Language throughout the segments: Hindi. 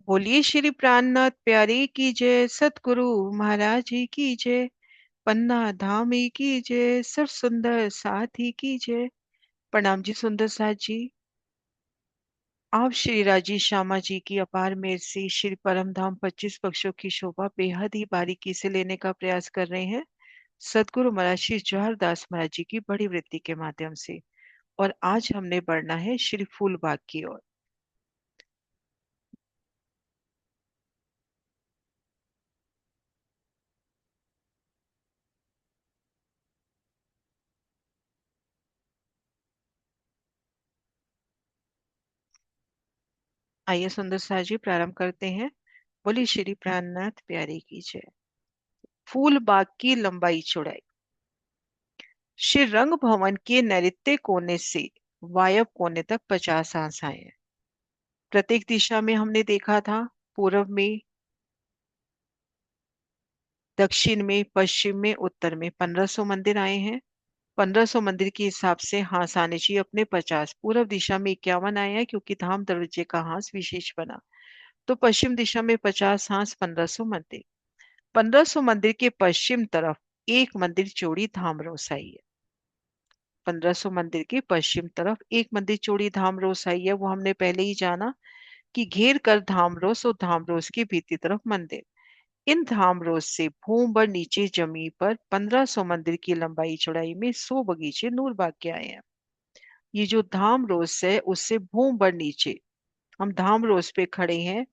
बोलिए श्री प्राणनाथ प्यारे की जय, सतगुरु महाराज जी की जय। पन्ना धामी की जय, सर सुंदर साथी की जय। प्रणाम जी सुंदर साथ जी। आप श्री राजी श्यामा जी की अपार मेहर से श्री परम धाम 25 पक्षों की शोभा बेहद ही बारीकी से लेने का प्रयास कर रहे हैं, सतगुरु महाराज श्री जवाहर दास महाराज जी की बड़ी वृत्ति के माध्यम से। और आज हमने बढ़ना है श्री फूलबाग की ओर। आइए सुंदर साथ जी प्रारंभ करते हैं। बोली श्री प्राणनाथ प्यारे की जय। फूल बाग की लंबाई चौड़ाई। श्री रंग भवन के नैऋत्य कोने से वायव्य कोने तक 50 आशाएं हैं। प्रत्येक दिशा में हमने देखा था, पूर्व में, दक्षिण में, पश्चिम में, उत्तर में 1500 मंदिर आए हैं। 1500 मंदिर के हिसाब से हांस आने चाहिए अपने 50। पूर्व दिशा में 51 आए हैं क्योंकि धाम दरवाजे का हांस विशेष बना। तो पश्चिम दिशा में 50 हांस, 1500 मंदिर। 1500 मंदिर के पश्चिम तरफ एक मंदिर चौड़ी धाम रोसाई है। 1500 मंदिर के पश्चिम तरफ एक मंदिर चौड़ी धाम रोस आई है। वो हमने पहले ही जाना कि घेर कर धाम रोस और धाम रोस की भीतरी तरफ मंदिर। इन धाम रोस से भूम पर नीचे जमीन पर 1500 मंदिर की लंबाई चौड़ाई में 100 बगीचे नूर बाग के आए हैं। ये जो धाम रोस है उससे भूम पर नीचे, हम धाम रोस पे खड़े हैं,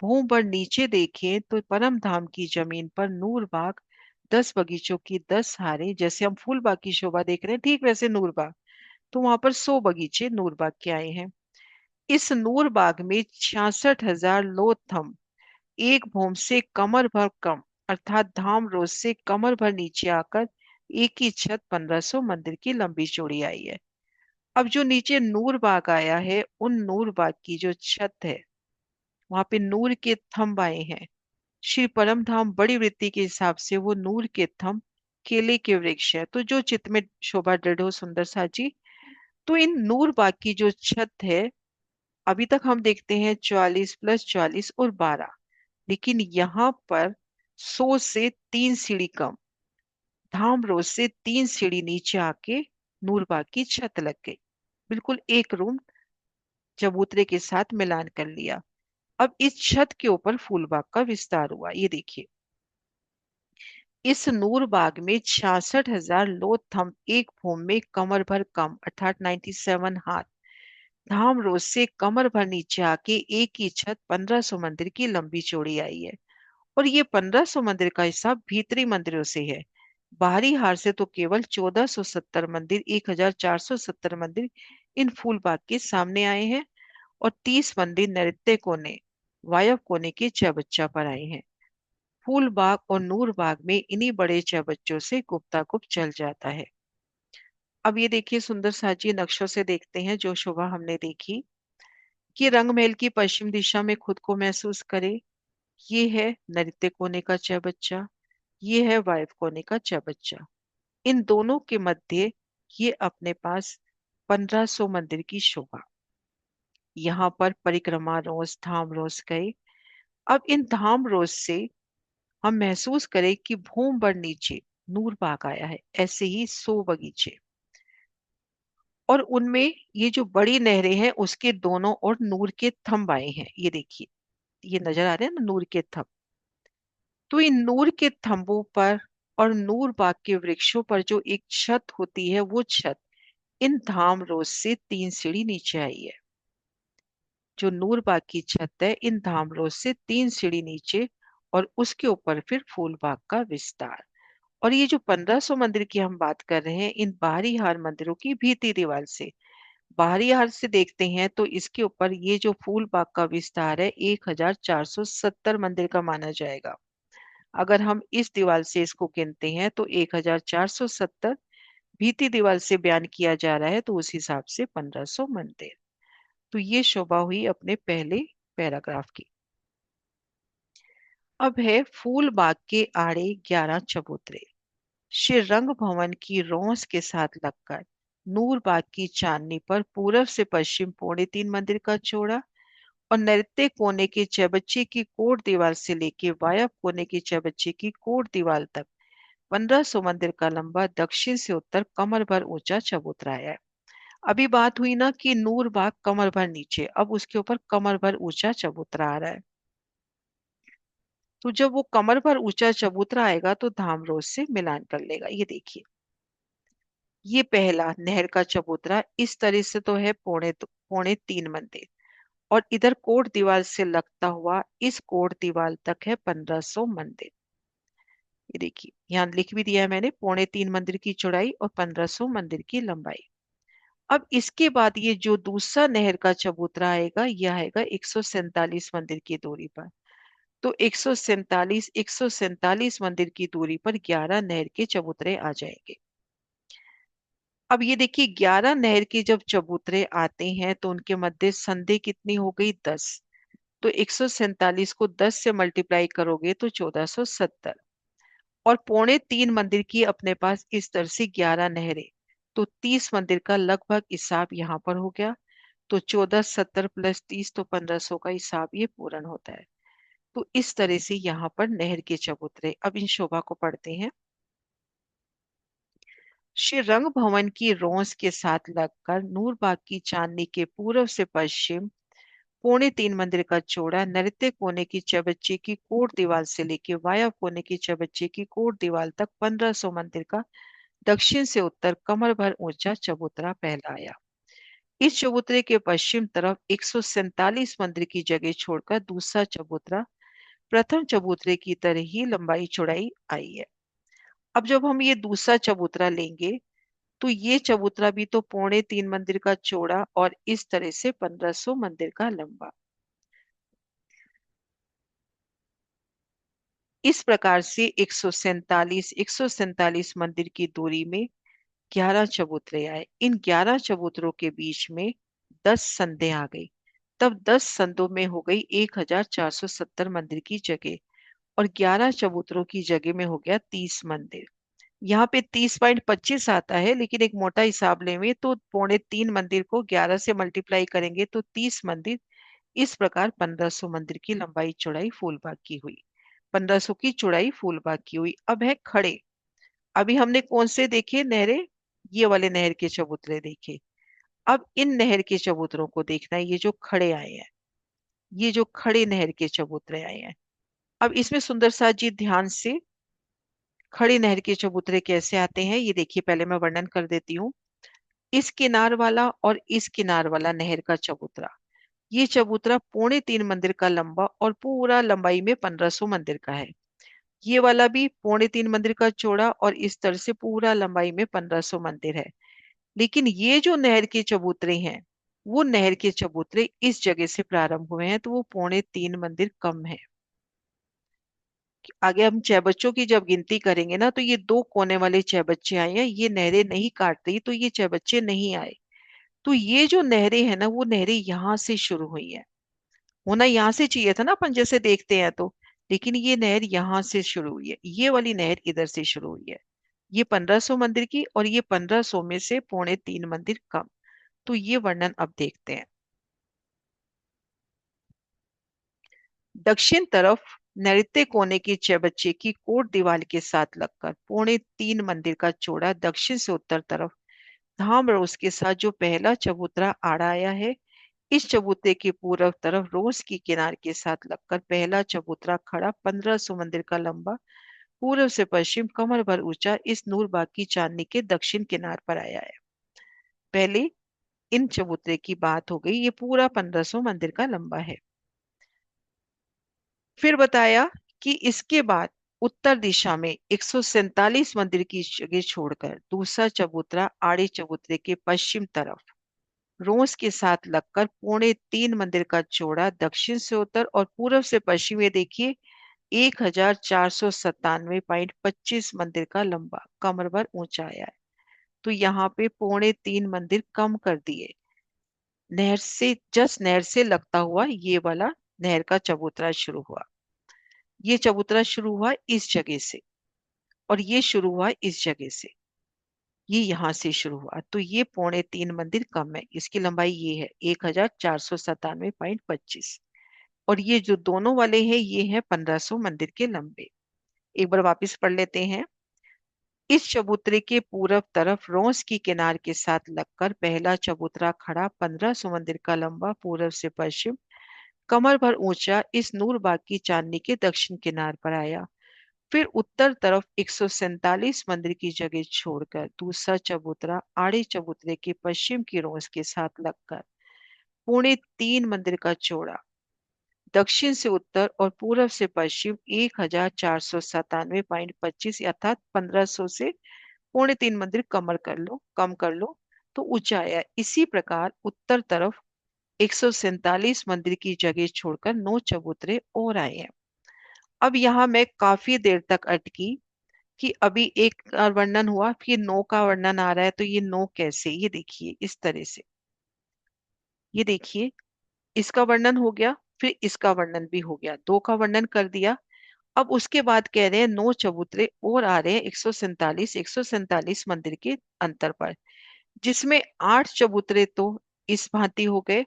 भूम पर नीचे देखें तो परम धाम की जमीन पर नूर बाग 10 बगीचों की 10 हारे, जैसे हम फूल बाग की शोभा देख रहे हैं ठीक वैसे नूर बाग। तो वहां पर 100 बगीचे नूर बाग के आए हैं। इस नूर बाग में 66,000 लोथम एक भूम से कमर भर कम, अर्थात धाम रोज से कमर भर नीचे आकर एक ही छत 1500 मंदिर की लंबी चौड़ी आई है। अब जो नीचे नूर बाग आया है, उन नूर बाग की जो छत है वहां पे नूर के थंब आए हैं। श्री परम धाम बड़ी वृत्ति के हिसाब से वो नूर के थंब केले के वृक्ष है। तो जो चित्त में शोभा दृढ़ हो सुंदर साजी। तो इन नूर बाग की जो छत है, अभी तक हम देखते हैं 44 प्लस 44 और 12, लेकिन यहाँ पर 100 से 3 सीढ़ी कम, धाम रोज से 3 सीढ़ी नीचे आके नूरबाग की छत लग गई। बिल्कुल एक रूम चबूतरे के साथ मिलान कर लिया। अब इस छत के ऊपर फूलबाग का विस्तार हुआ। ये देखिए, इस नूर बाग में 66,000 लोथ थंब एक भूम में कमर भर कम, अर्थात 97 हाथ, धाम रोज से कमर भर नीचे आके एक ही छत 1500 मंदिर की लंबी चौड़ी आई है। और ये 1500 मंदिर का हिसाब भीतरी मंदिरों से है। बाहरी हार से तो केवल 1470 मंदिर, 1470 मंदिर इन फूल बाग के सामने आए हैं। और 30 मंदिर नैऋत्य कोने, वायव्य कोने के चौबच्चा पर आए हैं। फूल बाग और नूर बाग में इन्हीं बड़े चौबच्चों से गुप्ता गुप्त चल जाता है। अब ये देखिए सुंदर साजी, नक्शों से देखते हैं जो शोभा हमने देखी कि रंग महल की पश्चिम दिशा में खुद को महसूस करे। ये है नैऋत्य कोने का चौबच्चा, ये है वायव्य कोने का चौबच्चा। इन दोनों के मध्य ये अपने पास 1500 मंदिर की शोभा। यहाँ पर परिक्रमा रोज धाम रोज गए। अब इन धाम रोज से हम महसूस करें कि भूम पर नीचे नूर बाग आया है, ऐसे ही 100 बगीचे। और उनमें ये जो बड़ी नहरें हैं उसके दोनों ओर नूर के थंब आए हैं। ये देखिए, ये नजर आ रहे हैं ना नूर के थंब। तो इन नूर के थंबों पर और नूर बाग के वृक्षों पर जो एक छत होती है, वो छत इन धाम रोज से 3 सीढ़ी नीचे आई है। जो नूर बाग की छत है, इन धाम रोज से 3 सीढ़ी नीचे, और उसके ऊपर फिर फूल बाग का विस्तार। और ये जो 1500 मंदिर की हम बात कर रहे हैं, इन बाहरी हार मंदिरों की भीतरी दीवार से, बाहरी हार से देखते हैं तो इसके ऊपर ये जो फूल बाग का विस्तार है 1470 मंदिर का माना जाएगा। अगर हम इस दीवार से इसको गिनते हैं तो 1470 भीती दीवार से बयान किया जा रहा है, तो उस हिसाब से 1500 मंदिर। तो ये शोभा हुई अपने पहले पैराग्राफ की। अब है फूल बाग के आड़े 11 चबूतरे। श्री रंग भवन की रौस के साथ लगकर नूर बाग की चांदनी पर पूरब से पश्चिम 3.25 मंदिर का चौड़ा और नैऋत्य कोने के चौबच्चे की कोट दीवार से लेके वायव्य कोने के चौबच्चे की कोट दीवार तक 1500 मंदिर का लंबा दक्षिण से उत्तर कमर भर ऊंचा चबूतरा है। अभी बात हुई ना कि नूर बाग कमर भर नीचे, अब उसके ऊपर कमर भर ऊंचा चबूतरा आ रहा है। तो जब वो कमर भर ऊंचा चबूतरा आएगा तो धामरोज से मिलान कर लेगा। ये देखिए, ये पहला नहर का चबूतरा इस तरह से तो है पौने 3 मंदिर, और इधर कोट दीवार से लगता हुआ इस कोट दीवार तक है 1500 मंदिर। ये देखिए, यहाँ लिख भी दिया है मैंने, पौने 3 मंदिर की चौड़ाई और 1500 मंदिर की लंबाई। अब इसके बाद ये जो दूसरा नहर का चबूतरा आएगा, यह आएगा 147 मंदिर की दूरी पर। तो 147 मंदिर की दूरी पर 11 नहर के चबूतरे आ जाएंगे। अब ये देखिए, 11 नहर के जब चबूतरे आते हैं तो उनके मध्य संधि कितनी हो गई? 10। तो 147 को 10 से मल्टीप्लाई करोगे तो 1470। और पौने 3 मंदिर की अपने पास इस तरह से 11 नहरें, तो 30 मंदिर का लगभग हिसाब यहाँ पर हो गया। तो 1470 प्लस 30 तो 1500 का हिसाब ये पूर्ण होता है। तो इस तरह से यहाँ पर नहर के चबूतरे। अब इन शोभा को पढ़ते हैं। श्री रंग भवन की रोंस के साथ लगकर नूरबाग की चांदनी के पूर्व से पश्चिम पौने 3 मंदिर का चौड़ा नृत्य कोने की चबच्चे की कोट दीवार से लेके वाया कोने की चबच्चे की कोट दीवार तक 1500 मंदिर का दक्षिण से उत्तर कमर भर ऊंचा चबूतरा पहला आया। इस चबूतरे के पश्चिम तरफ 147 मंदिर की जगह छोड़कर दूसरा चबूतरा प्रथम चबूतरे की तरह ही लंबाई चौड़ाई आई है। अब जब हम ये दूसरा चबूतरा लेंगे तो ये चबूतरा भी तो पौने 3 मंदिर का चौड़ा और इस तरह से 1500 मंदिर का लंबा। इस प्रकार से 147 मंदिर की दूरी में 11 चबूतरे आए। इन 11 चबूतरों के बीच में 10 संधे आ गई। तब 10 संधों में हो गई 1470 मंदिर की जगह, और 11 चबूतरों की जगह में हो गया 30 मंदिर। यहाँ पे 30.25 आता है, लेकिन एक मोटा हिसाब लेंगे तो पौने 3 मंदिर को 11 से मल्टीप्लाई करेंगे तो 30 मंदिर। इस प्रकार 1500 मंदिर की लंबाई चौड़ाई फूलबाग की हुई। 1500 की चौड़ाई फूलबाग की हुई। अब है खड़े। अभी हमने कौन से देखे नहरें? ये वाले नहर के चबूतरे देखे। अब इन नहर के चबूतरों को देखना है, ये जो खड़े आए हैं, ये जो खड़े नहर के चबूतरे आए हैं। अब इसमें सुंदर सा जी ध्यान से, खड़े नहर के चबूतरे कैसे आते हैं ये देखिए। पहले मैं वर्णन कर देती हूँ। इस किनार वाला और इस किनार वाला नहर का चबूतरा, ये चबूतरा पौने 3 मंदिर का लंबा और पूरा लंबाई में 1500 मंदिर का है। ये वाला भी पौने 3 मंदिर का चौड़ा और इस तरह से पूरा लंबाई में 1500 मंदिर है। लेकिन ये जो नहर के चबूतरे हैं, वो नहर के चबूतरे इस जगह से प्रारंभ हुए हैं, तो वो पौने 3 मंदिर कम है। आगे हम चौबच्चों की जब गिनती करेंगे ना, तो ये 2 कोने वाले चौबच्चे आए हैं, ये नहरें नहीं काट रही, तो ये चौबच्चे नहीं आए। तो ये जो नहरें हैं ना, वो नहरें यहाँ से शुरू हुई है। होना यहाँ से चाहिए था ना, अपन जैसे देखते हैं तो। लेकिन ये नहर यहाँ से शुरू हुई है, ये वाली नहर इधर से शुरू हुई है। ये 1500 मंदिर की, और ये 1500 में से पौने 3 मंदिर कम। तो ये वर्णन अब देखते हैं। दक्षिण तरफ नैऋत्य कोने की चौबच्चे की कोट दीवार के साथ लगकर पौने 3 मंदिर का चौड़ा दक्षिण से उत्तर तरफ धाम रोस के साथ जो पहला चबूतरा आड़ा आया है, इस चबूतरे के पूर्व तरफ रोस की किनार के साथ लगकर पहला चबूतरा खड़ा 1500 मंदिर का लंबा पूर्व से पश्चिम कमर भर ऊंचा इस नूरबाग की चांदनी के दक्षिण किनार पर आया है। पहले इन चबूतरे की बात हो गई, ये पूरा 1500 मंदिर का लंबा है। फिर बताया कि इसके बाद उत्तर दिशा में 147 मंदिर की जगह छोड़कर दूसरा चबूतरा आड़े चबूतरे के पश्चिम तरफ रोस के साथ लगकर पौने 3 मंदिर का चौड़ा दक्षिण से उत्तर और पूर्व से पश्चिम में देखिए 1497.25 मंदिर का लंबा कमर भर ऊंचा आया है। तो यहाँ पे पौने 3 मंदिर कम कर दिए। नहर से लगता हुआ ये वाला नहर का चबूतरा शुरू हुआ। ये चबूतरा शुरू हुआ इस जगह से, और ये शुरू हुआ इस जगह से। ये यहाँ से शुरू हुआ, तो ये 3.25 मंदिर कम है, इसकी लंबाई ये है 1497.25। और ये जो दोनों वाले हैं ये है 1500 मंदिर के लंबे। एक बार वापस पढ़ लेते हैं। इस चबूतरे के पूरब तरफ रोंस की किनार के साथ लगकर पहला चबूतरा खड़ा 1500 मंदिर का लंबा पूरब से पश्चिम कमर भर ऊंचा इस नूरबाग की चांदनी के दक्षिण किनार पर आया। फिर उत्तर तरफ 147 मंदिर की जगह छोड़कर दूसरा चबूतरा आड़े चबूतरे के पश्चिम की रोंस के साथ लगकर 3.25 मंदिर का चौड़ा दक्षिण से उत्तर और पूरब से पश्चिम 1497.25 अर्थात 1500 से 3.25 मंदिर कम कर लो तो ऊंचा आया। इसी प्रकार उत्तर तरफ 147 मंदिर की जगह छोड़कर 9 चबूतरे और आए हैं। अब यहाँ मैं काफी देर तक अटकी कि अभी एक का वर्णन हुआ फिर 9 का वर्णन आ रहा है, तो ये 9 कैसे, ये देखिए इस तरह से, ये देखिए इसका वर्णन हो गया, फिर इसका वर्णन भी हो गया, 2 का वर्णन कर दिया। अब उसके बाद कह रहे हैं 9 चबूतरे और आ रहे हैं 147 मंदिर के अंतर पर, जिसमें 8 चबूतरे तो इस भांति हो गए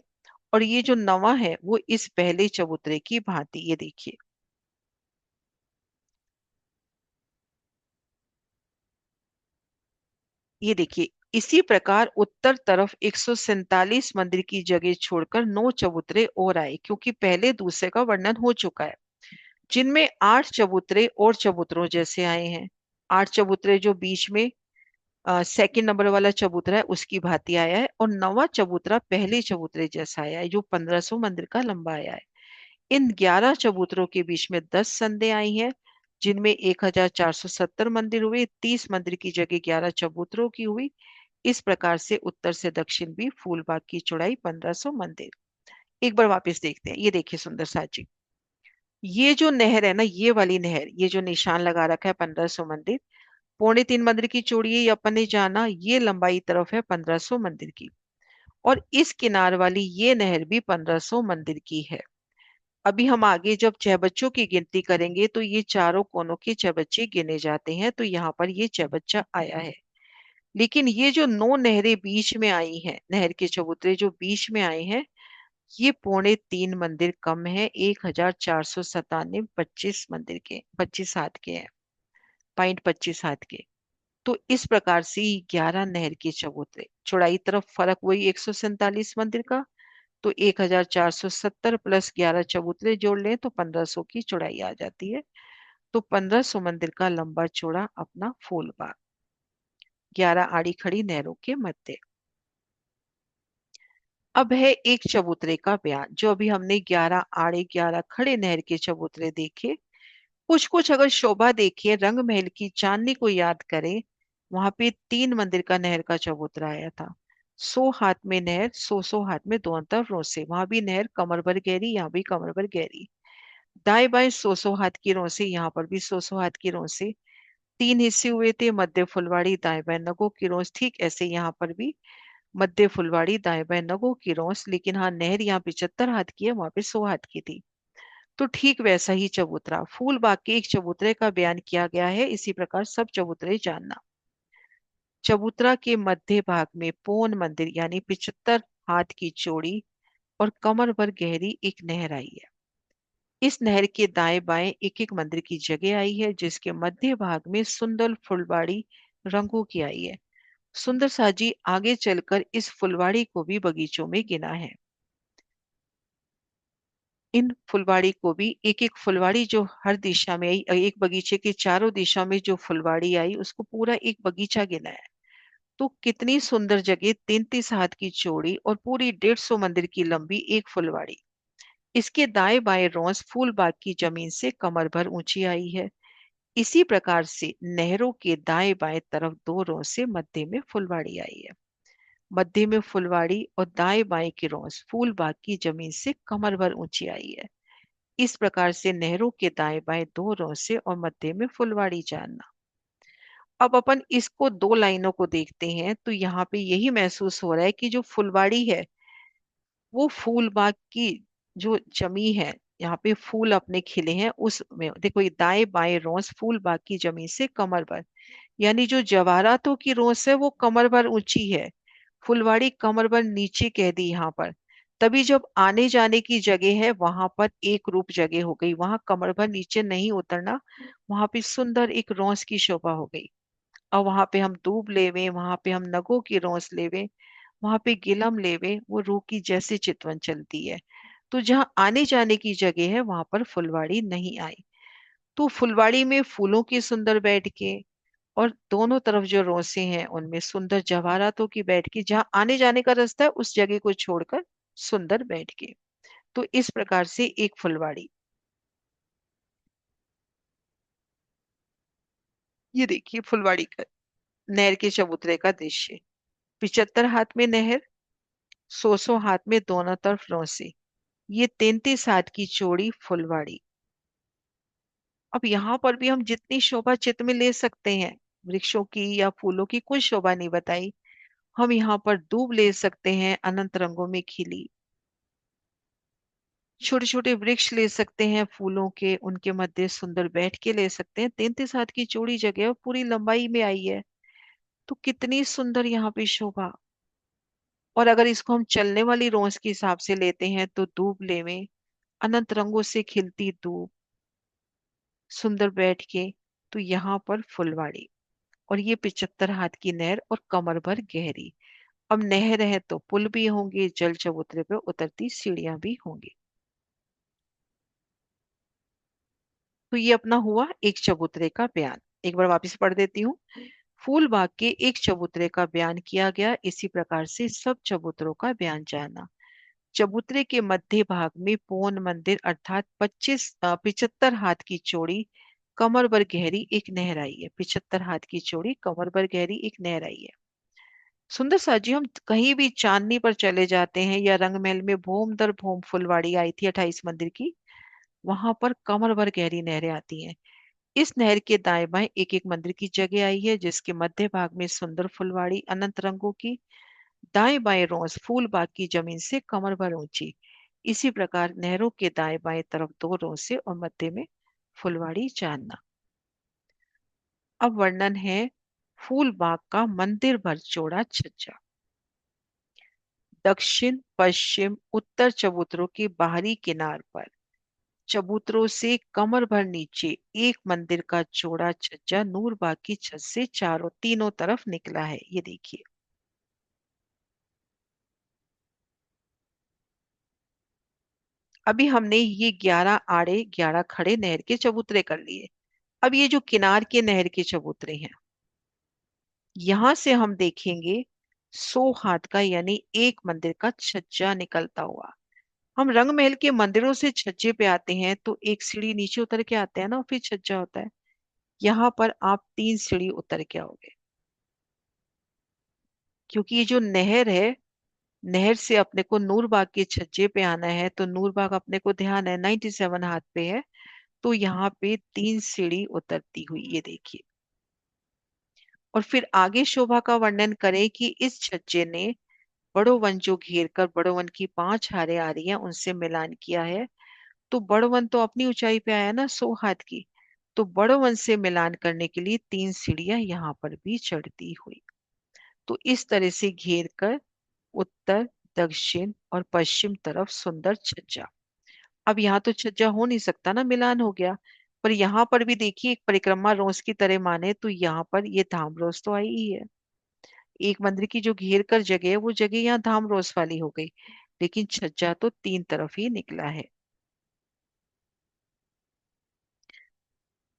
और ये जो नवा है वो इस पहले चबूतरे की भांति। ये देखिए, ये देखिए इसी प्रकार उत्तर तरफ 147 मंदिर की जगह छोड़कर 9 चबूतरे और आए, क्योंकि पहले दूसरे का वर्णन हो चुका है, जिनमें 8 चबूतरे और चबूतरों जैसे आए हैं। 8 चबूतरे जो बीच में सेकंड नंबर वाला चबूतरा है उसकी भांति आया है, और नवा चबूतरा पहले चबूतरे जैसा आया है जो 1500 मंदिर का लंबा आया है। इन 11 चबूतरों के बीच में 10 संधे आई हैं, जिनमें 1470 मंदिर हुए। 30 मंदिर की जगह 11 चबूतरों की हुई। इस प्रकार से उत्तर से दक्षिण भी फूलबाग की चौड़ाई 1500 मंदिर। एक बार वापस देखते हैं, ये देखिए सुंदर सा जी, ये जो नहर है ना, ये वाली नहर, ये जो निशान लगा रखा है 1500 मंदिर, 3.25 मंदिर की चौड़ी है, ये अपन ने जाना, ये लंबाई तरफ है 1500 मंदिर की। और इस किनार वाली ये नहर भी 1500 मंदिर की है। अभी हम आगे जब चहबच्चों की गिनती करेंगे तो ये चारों कोनों के चहबच्चे गिने जाते हैं, तो यहाँ पर ये चहबच्चा आया है। लेकिन ये जो 9 नहरें बीच में आई हैं, नहर के चबूतरे जो बीच में आए हैं, ये 3.25 मंदिर कम है, 1497 25 मंदिर के 25 हाथ के हैं, 25 हाथ के। तो इस प्रकार से 11 नहर के चबूतरे, चौड़ाई तरफ फर्क वही 147 मंदिर का, तो 1470 प्लस 11 चबूतरे जोड़ लें तो 1500 की चौड़ाई आ जाती है। तो 1500 मंदिर का लंबा चौड़ा अपना फूलबाग 11 आड़ी खड़ी नहरों के मध्य। अब है एक चबूतरे का बयान। जो अभी हमने 11 आड़े 11 खड़े नहर के चबूतरे देखे, कुछ कुछ अगर शोभा देखिए, रंग महल की चांदनी को याद करें, वहां पे 3 मंदिर का नहर का चबूतरा आया था। 100 हाथ में नहर, 100 हाथ में दोनों तरफ रोसे, वहां भी नहर कमर भर गहरी, यहाँ भी कमर भर गहरी। दाएं बाएं 100 हाथ की रोसे, यहाँ पर भी 100 हाथ की रोसे। 3 हिस्से हुए थे, मध्य फुलवाड़ी दाएं बाएं नगों की रोस, ठीक ऐसे यहाँ पर भी मध्य फुलवाड़ी दाएं बाएं नगों की रोस। लेकिन हाँ, नहर यहाँ 75 हाथ की है, वहां पे 100 हाथ की थी। तो ठीक वैसा ही चबूतरा फूलबाग के एक चबूतरे का बयान किया गया है। इसी प्रकार सब चबूतरे जानना। चबूतरा के मध्य भाग में पौन मंदिर यानी 75 हाथ की चौड़ी और कमर भर गहरी एक नहर आई है। इस नहर के दाएं बाएं एक एक मंदिर की जगह आई है, जिसके मध्य भाग में सुंदर फुलवाड़ी रंगों की आई है। सुंदर साजी आगे चलकर इस फुलवाड़ी को भी बगीचों में गिना है। इन फुलवाड़ी को भी एक एक फुलवाड़ी जो हर दिशा में आई, एक बगीचे के चारों दिशा में जो फुलवाड़ी आई उसको पूरा एक बगीचा गिना है। तो कितनी सुंदर जगह, 33 हाथ की चौड़ी और पूरी 150 मंदिर की लंबी एक फुलवाड़ी। इसके दाएं बाएं रोंस फूल बाग की जमीन से कमर भर ऊंची आई है। इसी प्रकार से नहरों के दाएं बाएं तरफ 2 रोंस से मध्य में फुलवाड़ी आई है। मध्य में फुलवाड़ी और दाएं बाएं की रोंस फूल बाग की जमीन से कमर भर ऊंची आई है। इस प्रकार से नहरों के दाएं बाएं 2 रोसे और मध्य में फुलवाड़ी जानना। अब अपन इसको 2 लाइनों को देखते हैं तो यहाँ पे यही महसूस हो रहा है कि जो फुलवाड़ी है वो फूल बाग की जो जमी है, यहाँ पे फूल अपने खिले हैं उसमें देखो, ये दाएं बाएं रोस फूल बाग की जमी से कमर भर, यानी जो जवाहरातों की रोस है वो कमर भर ऊंची है, फुलवाड़ी कमर भर नीचे कह दी यहाँ पर। तभी जब आने जाने की जगह है वहां पर एक रूप जगह हो गई, वहां कमर भर नीचे नहीं उतरना, वहां पे सुंदर एक रोस की शोभा हो गई। और वहां पे हम दूब लेवे, वहां पे हम नगों की रोस लेवे, वहां पे गिलम लेवे, वो रूह की जैसे चितवन चलती है। तो जहाँ आने जाने की जगह है वहां पर फुलवाड़ी नहीं आई। तो फुलवाड़ी में फूलों की सुंदर बैठ के, और दोनों तरफ जो रोसे हैं उनमें सुंदर जवाहरातों की बैठ के, जहाँ आने जाने का रास्ता है उस जगह को छोड़कर सुंदर बैठ के। तो इस प्रकार से एक फुलवाड़ी। ये देखिए फुलवाड़ी का नहर के चबूतरे का दृश्य। 75 हाथ में नहर, 100 हाथ में दोनों तरफ रोसे, ये 33 हाथ की चौड़ी फुलवाड़ी। अब यहाँ पर भी हम जितनी शोभा चित्त में ले सकते हैं, वृक्षों की या फूलों की कोई शोभा नहीं बताई। हम यहाँ पर दूब ले सकते हैं अनंत रंगों में खिली, छोटे छोटे वृक्ष ले सकते हैं फूलों के, उनके मध्य सुंदर बैठ के ले सकते हैं। 33 हाथ की चौड़ी जगह और पूरी लंबाई में आई है, तो कितनी सुंदर यहाँ पे शोभा। और अगर इसको हम चलने वाली रोज के हिसाब से लेते हैं तो दूब लेवे, अनंत रंगों से खिलती दूब, सुंदर बैठ के, तो यहाँ पर फुलवाड़ी। और ये 75 हाथ की नहर और कमर भर गहरी। अब नहर है तो पुल भी होंगे, जल चबूतरे पे उतरती सीढ़ियां भी होंगी। तो ये अपना हुआ एक चबूतरे का बयान। एक बार वापस पढ़ देती हूँ। फूल बाग के एक चबूतरे का बयान किया गया, इसी प्रकार से सब चबूतरों का बयान जाना। चबूतरे के मध्य भाग में पोन मंदिर अर्थात 75 हाथ की चौड़ी कमर भर गहरी एक नहर आई है। 75 हाथ की चौड़ी कमर भर गहरी एक नहर आई है। सुंदर सा जी, हम कहीं भी चांदनी पर चले जाते हैं या रंगमहल में भोम दर भोम फुलवाड़ी आई थी 28 मंदिर की, वहां पर कमर भर गहरी नहरें आती हैं। इस नहर के दाएं बाएं एक एक मंदिर की जगह आई है, जिसके मध्य भाग में सुंदर फुलवाड़ी अनंत रंगों की, दाएं बाएं रोज फूल बाग की जमीन से कमर भर ऊंची। इसी प्रकार नहरों के दाएं बाएं तरफ दो रोसे और मध्य में फुलवाड़ी जानना। अब वर्णन है फूल बाग का मंदिर भर चौड़ा छज्जा। दक्षिण पश्चिम उत्तर चबूतरों के बाहरी किनार पर चबूतरों से कमर भर नीचे एक मंदिर का चौड़ा छज्जा नूर बाग की छत से चारों तीनों तरफ निकला है। ये देखिए। अभी हमने ये 11 आड़े 11 खड़े नहर के चबूतरे कर लिए। अब ये जो किनार के नहर के चबूतरे हैं, यहां से हम देखेंगे 100 हाथ का यानी एक मंदिर का छज्जा निकलता हुआ। हम रंग महल के मंदिरों से छज्जे पे आते हैं तो एक सीढ़ी नीचे उतर के आते हैं ना, फिर छज्जा होता है। यहाँ पर आप 3 सीढ़ी उतर के आओगे, क्योंकि ये जो नहर है, नहर से अपने को नूरबाग के छज्जे पे आना है, तो नूरबाग अपने को ध्यान है 97 हाथ पे है, तो यहाँ पे 3 सीढ़ी उतरती हुई ये देखिए। और फिर आगे शोभा का वर्णन करें कि इस छज्जे ने बड़ो वन जो घेर कर बड़ो वन की 5 हारें आ रही हैं उनसे मिलान किया है। तो बड़ो वन तो अपनी ऊंचाई पे आया ना 100 हाथ की, तो बड़ो वन से मिलान करने के लिए 3 सीढ़ियां यहाँ पर भी चढ़ती हुई। तो इस तरह से घेर कर उत्तर दक्षिण और पश्चिम तरफ सुंदर छज्जा। अब यहाँ तो छज्जा हो नहीं सकता ना, मिलान हो गया। पर यहाँ पर भी देखिए एक परिक्रमा रोज की तरह माने तो यहाँ पर ये धाम रोज तो आई ही है। एक मंदिर की जो घेर कर जगह है वो जगह यहाँ धाम रोज वाली हो गई, लेकिन छज्जा तो तीन तरफ ही निकला है।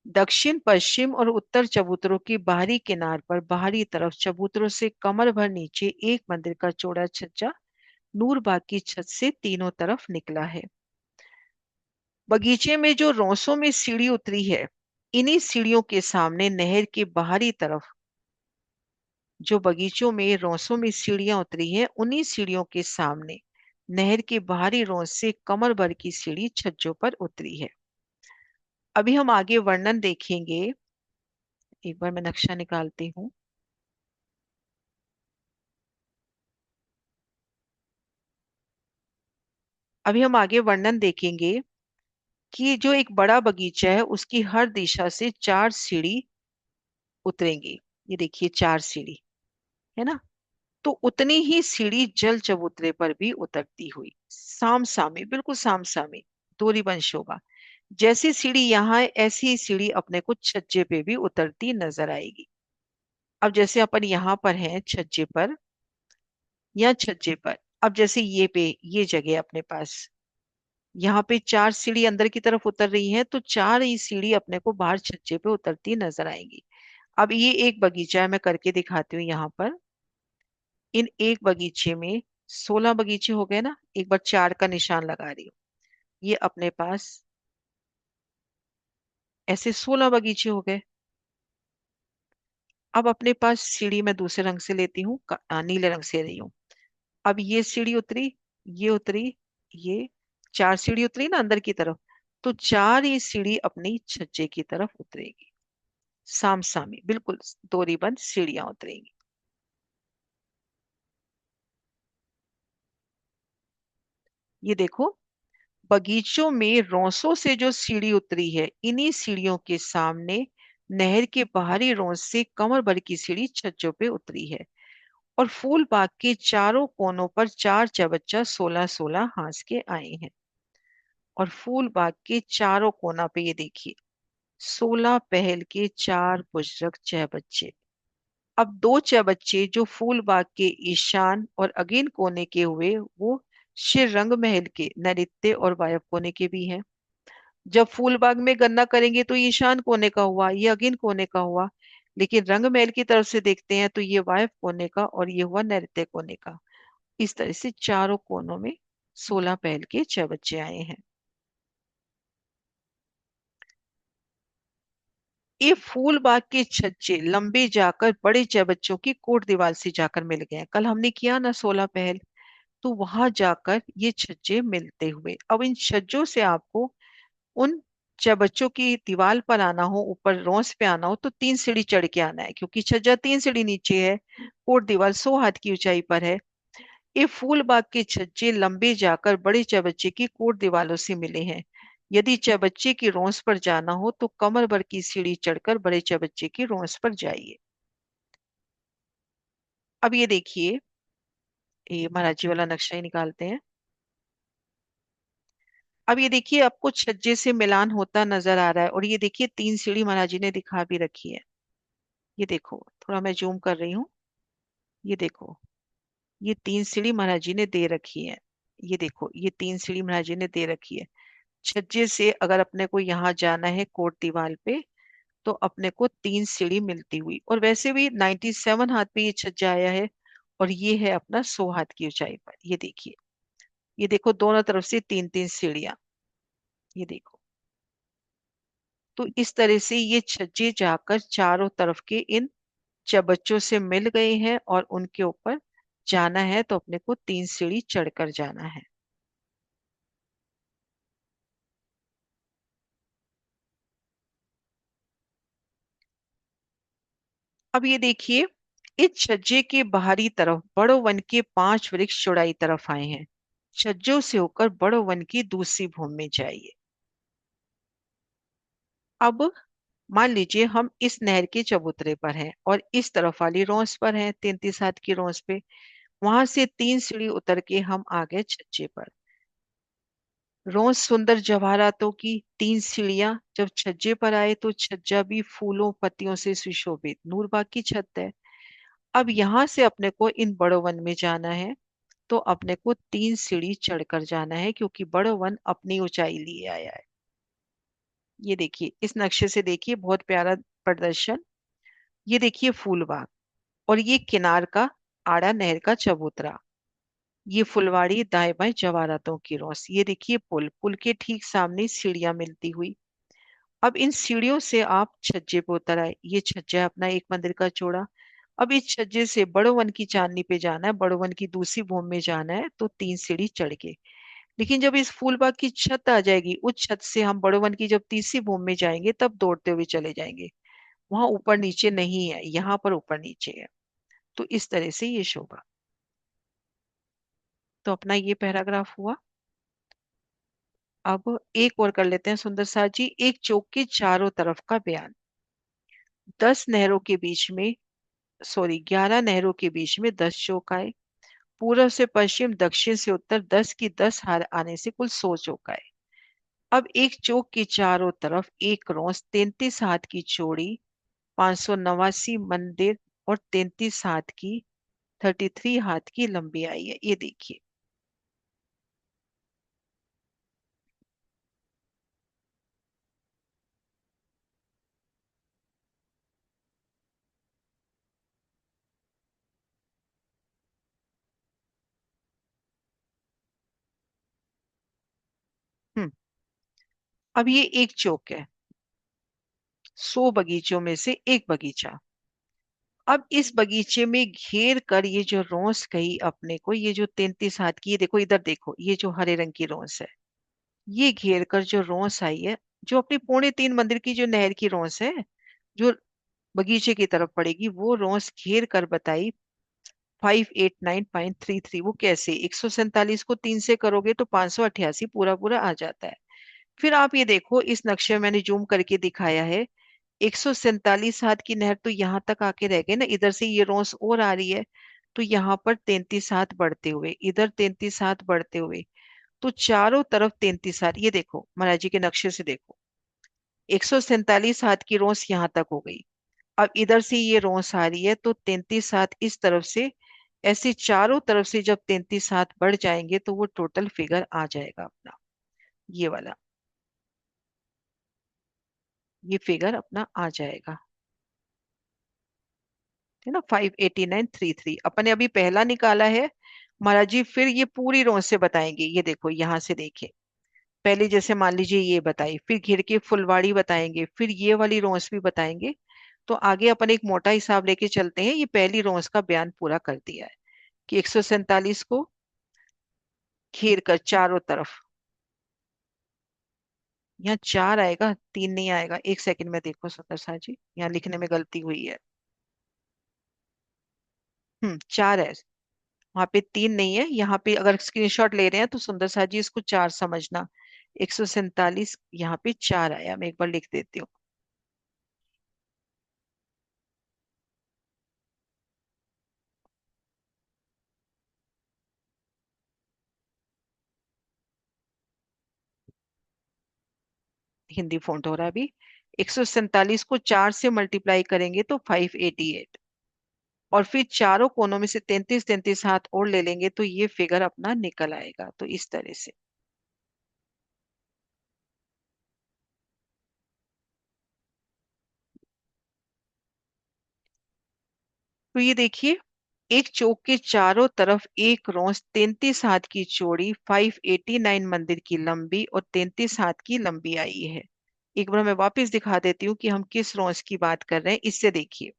दक्षिण पश्चिम और उत्तर चबूतरों की बाहरी किनार पर बाहरी तरफ चबूतरों से कमर भर नीचे एक मंदिर का चौड़ा छज्जा नूरबाग की छत से तीनों तरफ निकला है। बगीचे में जो रोसों में सीढ़ी उतरी है, इन्हीं सीढ़ियों के सामने नहर के बाहरी तरफ जो बगीचों में रोसों में सीढ़ियां उतरी है, उन्हीं सीढ़ियों के सामने नहर के बाहरी रोस से कमर भर की सीढ़ी छज्जों पर उतरी है। अभी हम आगे वर्णन देखेंगे। एक बार मैं नक्शा निकालती हूँ। अभी हम आगे वर्णन देखेंगे कि जो एक बड़ा बगीचा है उसकी हर दिशा से 4 सीढ़ी उतरेंगी। ये देखिए 4 सीढ़ी, है ना? तो उतनी ही सीढ़ी जल चबूतरे पर भी उतरती हुई, सामसामे, बिल्कुल सामसामे, दूरी बंद शोभा। जैसी सीढ़ी यहाँ है, ऐसी ही सीढ़ी अपने को छज्जे पे भी उतरती नजर आएगी। अब जैसे अपन यहाँ पर हैं छज्जे पर या छज्जे पर, अब जैसे ये जगह अपने पास, यहाँ पे 4 सीढ़ी अंदर की तरफ उतर रही है, तो 4 ही सीढ़ी अपने को बाहर छज्जे पे उतरती नजर आएंगी। अब ये एक बगीचा है, मैं करके दिखाती हूँ यहाँ पर। इन एक बगीचे में 16 बगीचे हो गए ना, एक बार 4 का निशान लगा रही हूँ। ये अपने पास ऐसे 16 बगीचे हो गए। अब अपने पास सीढ़ी मैं दूसरे रंग से लेती हूँ, नीले रंग से रही हूँ। अब ये सीढ़ी उतरी, ये उतरी, ये 4 सीढ़ी उतरी ना अंदर की तरफ, तो 4 ही सीढ़ी अपनी छज्जे की तरफ उतरेगी, सामसामी, बिल्कुल दूरीबंद सीढ़ियां उतरेंगी। ये देखो, बगीचों में रौंसों से जो सीढ़ी उतरी है, इन्हीं सीढ़ियों के सामने नहर के बाहरी रौंस से कमर भर की सीढ़ी छज्जों पे उतरी है। और फूल बाग के चारों कोनों पर 4 चबच्चा 16-16 हांस के आए हैं। और फूल बाग के चारों कोना पे ये देखिए, 16 पहल के 4 बुजुर्ग चहबच्चे। अब 2 चहबच्चे जो फूल बाग के ईशान और अगेन कोने के हुए, वो श्री रंग महल के नैऋत्य और वायव्य कोने के भी हैं। जब फूल बाग में गणना करेंगे तो ये ईशान कोने का हुआ, ये अगेन कोने का हुआ। लेकिन रंग महल की तरफ से देखते हैं तो ये वायव्य कोने का और ये हुआ नैऋत्य कोने का। इस तरह से चारों कोनों में 16 पहल के चहबच्चे आए हैं। ये फूल बाग के छज्जे लंबे जाकर बड़े चबच्चों की कोट दीवार से जाकर मिल गए हैं। कल हमने किया ना 16 पहल, तो वहां जाकर ये छज्जे मिलते हुए। अब इन छज्जों से आपको उन चबच्चों की दीवार पर आना हो, ऊपर रोंस पे आना हो, तो 3 सीढ़ी चढ़ के आना है, क्योंकि छज्जा 3 सीढ़ी नीचे है, कोट दीवार 100 हाथ की ऊंचाई पर है। ये फूल बाग के छज्जे लंबे जाकर बड़े चबच्चे की कोट दीवारों से मिले हैं। यदि चबच्चे की रोंस पर जाना हो तो कमर भर की सीढ़ी चढ़कर बड़े चबच्चे की रोंस पर जाइए। अब ये देखिए, ये महाराज जी वाला नक्शा ही निकालते हैं। अब ये देखिए, आपको छज्जे से मिलान होता नजर आ रहा है, और ये देखिए 3 सीढ़ी महाराज जी ने दिखा भी रखी है। ये देखो, थोड़ा मैं जूम कर रही हूँ। ये देखो, ये 3 सीढ़ी महाराज जी ने दे रखी है। ये देखो, ये 3 सीढ़ी महाराज जी ने दे रखी है। छज्जे से अगर अपने को यहाँ जाना है कोट दीवार पे, तो अपने को 3 सीढ़ी मिलती हुई। और वैसे भी 97 हाथ पे ये छज्जा आया है, और ये है अपना 100 हाथ की ऊंचाई पर। ये देखिए, ये देखो दोनों तरफ से 3-3 सीढ़ियां। ये देखो, तो इस तरह से ये छज्जे जाकर चारों तरफ के इन चबच्चों से मिल गए हैं, और उनके ऊपर जाना है तो अपने को 3 सीढ़ी चढ़कर जाना है। अब ये देखिए, इस छज्जे के बाहरी तरफ बड़ो वन के 5 वृक्ष चौड़ाई तरफ आए हैं। छज्जों से होकर बड़ो वन की दूसरी भूमि में जाइए। अब मान लीजिए हम इस नहर के चबूतरे पर हैं, और इस तरफ वाली रोंस पर हैं, 33 हाथ की रोंस पे। वहां से 3 सीढ़ी उतर के हम आ गए छज्जे पर। रोज सुंदर जवाहरातों की 3 सीढ़ियां जब छज्जे पर आए, तो छज्जा भी फूलों पत्तियों से सुशोभित नूरबाग की छत है। अब यहाँ से अपने को इन बड़ो वन में जाना है, तो अपने को 3 सीढ़ी चढ़कर जाना है, क्योंकि बड़ो वन अपनी ऊंचाई लिए आया है। ये देखिए, इस नक्शे से देखिए, बहुत प्यारा प्रदर्शन। ये देखिए फूलबाग, और ये किनार का आड़ा नहर का चबूतरा। ये फुलवाड़ी दाएं बाएं जवारातों की रौस। ये देखिए पुल, पुल के ठीक सामने सीढ़ियां मिलती हुई। अब इन सीढ़ियों से आप छज्जे पे उतर आए। ये छज्जा है अपना एक मंदिर का चौड़ा। अब इस छज्जे से बड़ो वन की चांदनी पे जाना है, बड़ो वन की दूसरी भूमि में जाना है, तो 3 सीढ़ी चढ़ के। लेकिन जब इस फूलबाग की छत आ जाएगी, उस छत से हम बड़ो वन की जब तीसरी भूमि में जाएंगे, तब दौड़ते हुए चले जाएंगे। वहां ऊपर नीचे नहीं है, यहाँ पर ऊपर नीचे है। तो इस तरह से ये शोभा। तो अपना ये पैराग्राफ हुआ। अब एक और कर लेते हैं सुंदर साथ जी, एक चौक के चारों तरफ का बयान। 10 नहरों के बीच में सॉरी 11 नहरों के बीच में 10 चौक आए। पूर्व से पश्चिम, दक्षिण से उत्तर 10 की 10 हार आने से कुल 100 चौक आए। अब एक चौक के चारों तरफ एक रोस 33 हाथ की चौड़ी, 589 मंदिर और 33 हाथ की 33 हाथ की लंबी आई है। ये देखिए। हम्म। अब ये एक चौक है, 100 बगीचों में से एक बगीचा। अब इस बगीचे में घेर कर ये जो रोस कही अपने को, ये जो 33 हाथ की, ये देखो इधर देखो, ये जो हरे रंग की रोस है, ये घेर कर जो रोस आई है, जो अपनी 3.25 मंदिर की जो नहर की रोस है, जो बगीचे की तरफ पड़ेगी, वो रोस घेर कर बताई 589.33। वो कैसे? 147 को 3 से करोगे तो 588 पूरा पूरा आ जाता है। फिर आप ये देखो, इस नक्शे में मैंने जूम करके दिखाया है, 147 हाथ की नहर तो यहाँ तक आके रह गए ना, इधर से ये रोस और आ रही है, तो यहाँ पर 33 हाथ बढ़ते हुए, इधर 33 हाथ बढ़ते हुए, तो चारों तरफ 33 हाथ। ये देखो महाराज जी के नक्शे से देखो, 147 हाथ की रोस यहाँ तक हो गई। अब इधर से ये रोस आ रही है तो 33 हाथ इस तरफ से, ऐसे चारों तरफ से जब 33 हाथ बढ़ जाएंगे तो वो टोटल फिगर आ जाएगा अपना, ये वाला, ये फिगर अपना आ जाएगा। है ना, 589.33 अपन ने अभी पहला निकाला है। महाराज जी फिर ये पूरी रोज से बताएंगे। ये देखो यहाँ से देखिए, पहले जैसे मान लीजिए ये बताई, फिर घिर के फुलवाड़ी बताएंगे, फिर ये वाली रोज भी बताएंगे। तो आगे अपन एक मोटा हिसाब लेके चलते हैं। ये पहली रोज का बयान पूरा कर दिया है कि 147 को घेर कर चारों तरफ, यहाँ 4 आएगा, 3 नहीं आएगा। एक सेकंड में देखो सुंदर सा जी, यहाँ लिखने में गलती हुई है। 4 है, वहां पे 3 नहीं है। यहाँ पे अगर स्क्रीनशॉट ले रहे हैं तो सुंदर सा जी इसको 4 समझना। 147 यहाँ पे 4 आया, मैं एक बार लिख देती हूँ। हिंदी फॉन्ट हो रहा है अभी। 147 को 4 से मल्टीप्लाई करेंगे तो 588, और फिर चारों कोनों में से 33 33 हाथ और ले लेंगे तो ये फिगर अपना निकल आएगा। तो इस तरह से। तो ये देखिए, एक चौक के चारों तरफ एक रोस 33 हाथ की चौड़ी, 589 मंदिर की लंबी और 33 हाथ की लंबी आई है। एक बार मैं वापस दिखा देती हूँ कि हम किस रोस की बात कर रहे हैं। इससे देखिए,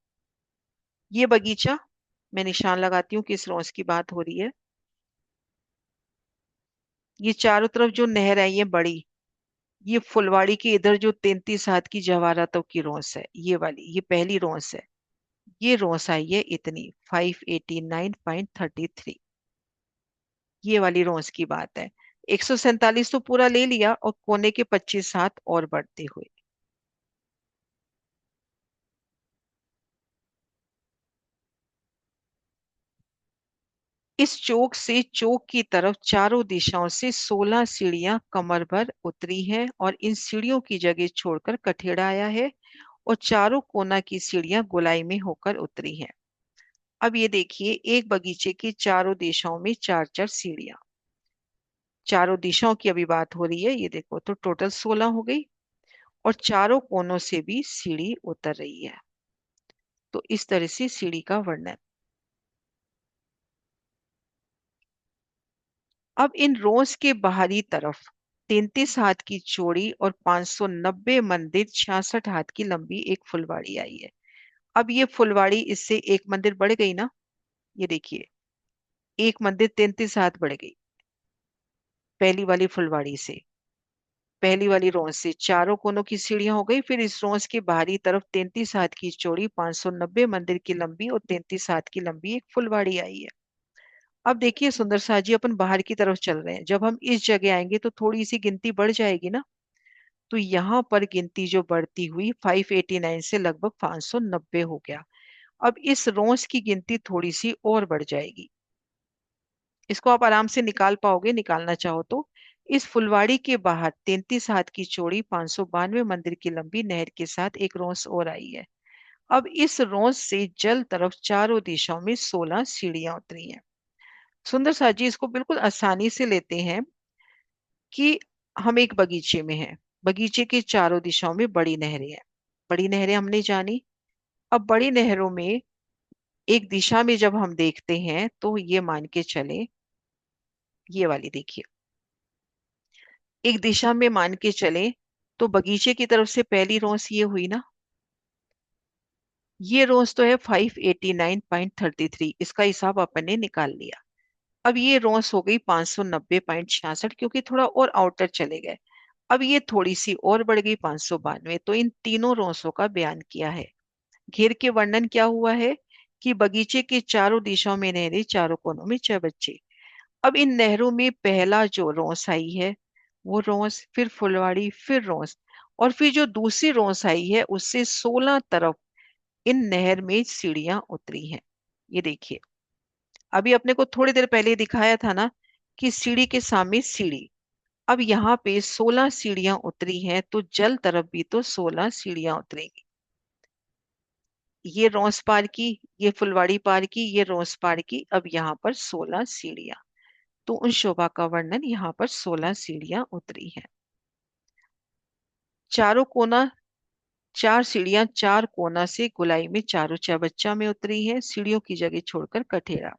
ये बगीचा, मैं निशान लगाती हूँ किस रोस की बात हो रही है। ये चारों तरफ जो नहर है ये बड़ी, ये फुलवाड़ी के इधर जो 33 हाथ की जवाहरातों की रोस है, ये वाली, ये पहली रोस है। ये रोस आई है इतनी, 589.33। ये वाली रोज की बात है। 147 तो पूरा ले लिया और कोने के 25 हाथ और बढ़ते हुए। इस चौक से चौक की तरफ चारों दिशाओं से 16 सीढ़ियां कमर भर उतरी हैं और इन सीढ़ियों की जगह छोड़कर कठेड़ा आया है, और चारों कोना की सीढ़ियां गोलाई में होकर उतरी हैं। अब ये देखिए, एक बगीचे की चारों दिशाओं में चार चार सीढ़ियां, चारों दिशाओं की अभी बात हो रही है। ये देखो, तो टोटल 16 हो गई, और चारों कोनों से भी सीढ़ी उतर रही है। तो इस तरह से सीढ़ी का वर्णन। अब इन रोज के बाहरी तरफ 33 हाथ की चौड़ी और 590 मंदिर, 66 हाथ की लंबी एक फुलवाड़ी आई है। अब ये फुलवाड़ी, इससे एक मंदिर बढ़ गई ना, ये देखिए, एक मंदिर 33 हाथ बढ़ गई पहली वाली फुलवाड़ी से, पहली वाली रोज से। चारों कोनों की सीढ़ियां हो गई। फिर इस रोज के बाहरी तरफ 33 हाथ की चौड़ी, 590 मंदिर की लंबी और 33 हाथ की लंबी एक फुलवाड़ी आई है। अब देखिए सुंदर सा जी, अपन बाहर की तरफ चल रहे हैं, जब हम इस जगह आएंगे तो थोड़ी सी गिनती बढ़ जाएगी ना। तो यहाँ पर गिनती जो बढ़ती हुई 589 से लगभग 590 हो गया। अब इस रोंस की गिनती थोड़ी सी और बढ़ जाएगी। इसको आप आराम से निकाल पाओगे, निकालना चाहो तो। इस फुलवाड़ी के बाहर 33 हाथ की चौड़ी 592 मंदिर की लंबी नहर के साथ एक रोंस और आई है। अब इस रोंस से जल तरफ चारों दिशाओं में 16 सीढ़ियां उतरी हैं। सुंदर सा जी, इसको बिल्कुल आसानी से लेते हैं कि हम एक बगीचे में हैं। बगीचे के चारों दिशाओं में बड़ी नहरें हैं। बड़ी नहरें हमने जानी। अब बड़ी नहरों में एक दिशा में जब हम देखते हैं तो ये मान के चले, ये वाली देखिए, एक दिशा में मान के चले तो बगीचे की तरफ से पहली रोस ये हुई ना। ये रोस तो है 589.33, इसका हिसाब अपन ने निकाल लिया। अब ये रोस हो गई 590.66, क्योंकि थोड़ा और आउटर चले गए। अब ये थोड़ी सी और बढ़ गई 592। तो इन तीनों रोसों का बयान किया है। घेर के वर्णन क्या हुआ है कि बगीचे के चारों दिशाओं में नहरें, चारों कोनों में चबच्चे। अब इन नहरों में पहला जो रोंस आई है वो रोंस, फिर फुलवाड़ी, फिर रोंस, और फिर जो दूसरी रोंस आई है उससे 16 तरफ इन नहर में सीढ़ियां उतरी हैं। ये देखिए, अभी अपने को थोड़ी देर पहले दिखाया था ना कि सीढ़ी के सामने सीढ़ी। अब यहाँ पे 16 सीढ़ियां उतरी हैं, तो जल तरफ भी तो 16 सीढ़ियां उतरेंगी। ये रोंस पार की, ये फुलवाड़ी पार की, ये रोंस पार की, अब यहाँ पर 16 सीढ़ियां। तो उन शोभा का वर्णन, यहाँ पर 16 सीढ़ियां उतरी हैं। चारों कोना, चार सीढ़ियां चार कोना से गोलाई में चारों चबच्चा में उतरी हैं, सीढ़ियों की जगह छोड़कर कठेरा।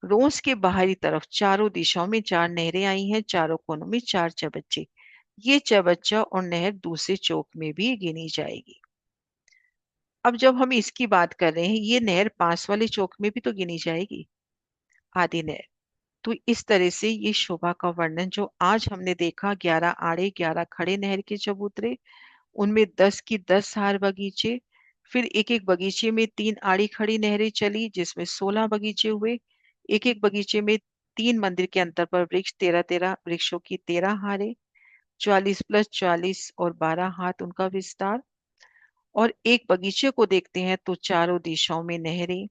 रोंस के बाहरी तरफ चारों दिशाओं में चार नहरें आई हैं, चारों कोनों में चार चबच्चे। ये चबच्चा और नहर दूसरे चौक में भी गिनी जाएगी। अब जब हम इसकी बात कर रहे हैं, ये नहर पास वाले चौक में भी तो गिनी जाएगी, आदि नहर। तो इस तरह से ये शोभा का वर्णन जो आज हमने देखा, 11 आड़े 11 खड़े नहर के चबूतरे, उनमें 10 की 10 हार बगीचे, फिर एक एक बगीचे में 3 आड़ी खड़ी नहरें चली जिसमें 16 बगीचे हुए। एक एक बगीचे में 3 मंदिर के अंतर पर वृक्ष, 13-13 वृक्षों की 13 हारें, 44+44 और 12 हाथ उनका विस्तार। और एक बगीचे को देखते हैं तो चारों दिशाओं में नहरें,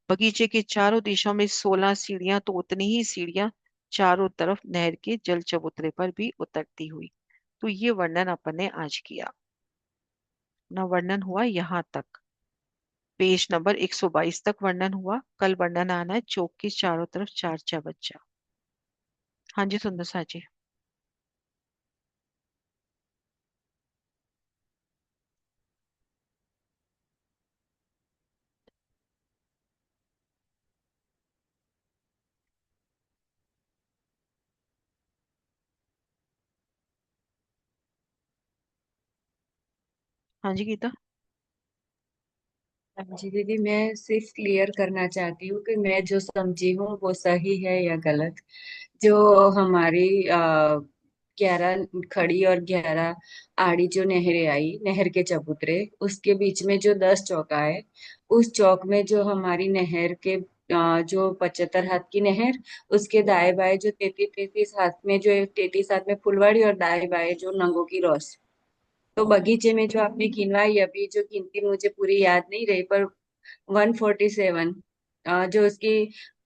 बगीचे के चारों दिशाओं में 16 सीढ़ियां, तो उतनी ही सीढ़ियां चारों तरफ नहर के जल चबूतरे पर भी उतरती हुई। तो ये वर्णन अपन ने आज किया ना। वर्णन हुआ यहाँ तक, पेज नंबर 122 तक वर्णन हुआ। कल वर्णन आना है चौक के चारों तरफ चार चबच्चा। हाँ जी सुंदर सा जी। हाँ जी गीता। हाँ जी दीदी, मैं सिर्फ क्लियर करना चाहती हूँ कि मैं जो समझी हूँ वो सही है या गलत। जो हमारी 11 खड़ी और 11 आड़ी जो नहरें आई, नहर के चबूतरे, उसके बीच में जो 10 चौका है, उस चौक में जो हमारी नहर के जो 75 हाथ की नहर, उसके दाएं बाएं जो 33 33 हाथ में, जो 33 हाथ में फुलवाड़ी और दाएं बाएं जो नंगों की रोस। तो बगीचे में जो आपने गिनवाई, अभी जो गिनती मुझे पूरी याद नहीं रही, पर 147, जो उसकी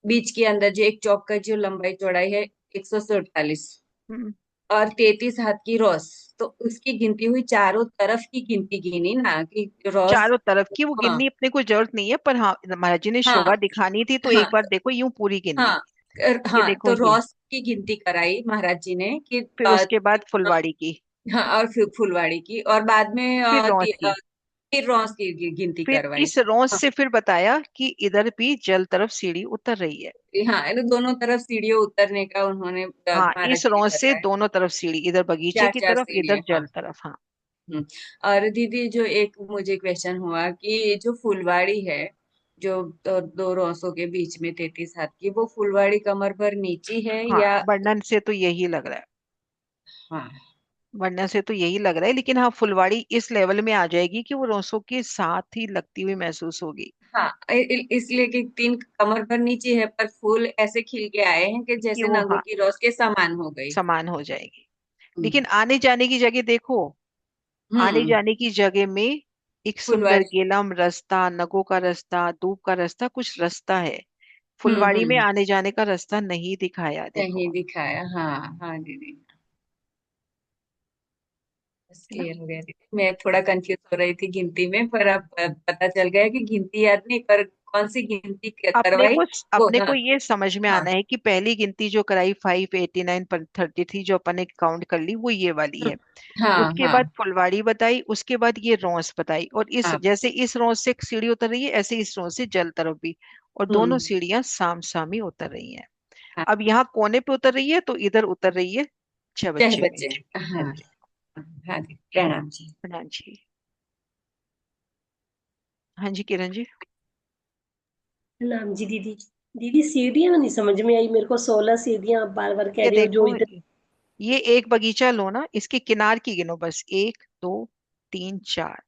बीच के अंदर जो एक चौक का जो लंबाई चौड़ाई है 147, हम्म। और 33 हाथ की रॉस। तो उसकी गिनती हुई, चारों तरफ की गिनती गिनी ना कि रॉस। चारों तरफ की वो हाँ गिननी अपने को जरूरत नहीं है, पर हाँ महाराज जी ने हाँ शोभा दिखानी थी तो हाँ एक बार देखो यूं पूरी गिन ली। हाँ ये हाँ, देखो तो ये, रॉस की गिनती कराई महाराज जी ने कि फिर उसके बाद फुलवाड़ी की, हाँ, और फिर फुलवाड़ी की, और बाद में फिर रोंस की, फिर रॉस की गिनती फिर करवाई। इस रोंस से फिर बताया कि इधर भी जल तरफ सीढ़ी उतर रही है। हाँ, ये दोनों तरफ सीढ़ियों उतरने का उन्होंने हाँ, महाराज इस जी ने रोंस से बताया। दोनों तरफ सीढ़ी, इधर बगीचे चार की चार तरफ, इधर सीढ़ियां, हाँ। जल तरफ। हाँ। हम्म। और दीदी, जो एक मुझे क्वेश्चन हुआ कि जो फुलवाड़ी है, जो दो रौसों के बीच में 33 हाथ की, वो फुलवाड़ी कमर पर नीची है हाँ, या? वर्णन से तो यही लग रहा है। हाँ वर्णन से तो यही लग रहा है, लेकिन हाँ फुलवाड़ी इस लेवल में आ जाएगी कि वो रोंसों के साथ ही लगती हुई महसूस होगी। हाँ, इसलिए कि तीन कमर पर नीचे है, पर फूल ऐसे खिल के आए हैं कि कि जैसे वो नंगों हाँ की रौस के समान हो गई। समान हो जाएगी। हम्म लेकिन आने जाने की जगह देखो, आने हम्म जाने की जगह में एक सुंदर फुलवारी। गेलम रास्ता, नगों का रास्ता, धूप का रास्ता, कुछ रास्ता है। फुलवाड़ी में हम्म। आने जाने का रास्ता नहीं दिखाया, नहीं देखो। दिखाया, हाँ हाँ दीदी। बस है ना। क्लियर हो गया दीदी, मैं थोड़ा कंफ्यूज हो रही थी गिनती में, पर अब पता चल गया कि गिनती याद नहीं, पर कौन सी गिनती अपने करवाई को वो, अपने हाँ। को ये समझ में हाँ आना है कि पहली गिनती जो कराई 589 33 जो अपन ने काउंट कर ली वो ये वाली है। हाँ उसके हाँ बाद फुलवाड़ी बताई, उसके बाद ये रोंस बताई, और इस हाँ। जैसे इस रोंस से सीढ़ी उतर रही है ऐसे इस रोंस से जल तरफ भी, और दोनों हम्म। सीढ़ियां साम सामी उतर रही हैं। हाँ। अब यहाँ कोने पे उतर रही है तो इधर उतर रही है चाहे चबच्चे में। बच्चे। है हाँ। जी। हाँ दीदी, प्रणाम जी। प्रणाम जी। हाँ जी किरण जी। नाम जी दीदी। दीदी सीढ़ियां नहीं समझ में आई मेरे को, 16 सीढ़ियां आप बार बार कह ये रहे हो जो देखो, इधर। ये एक बगीचा लो ना, इसके किनार की गिनो बस, 1 2 3 4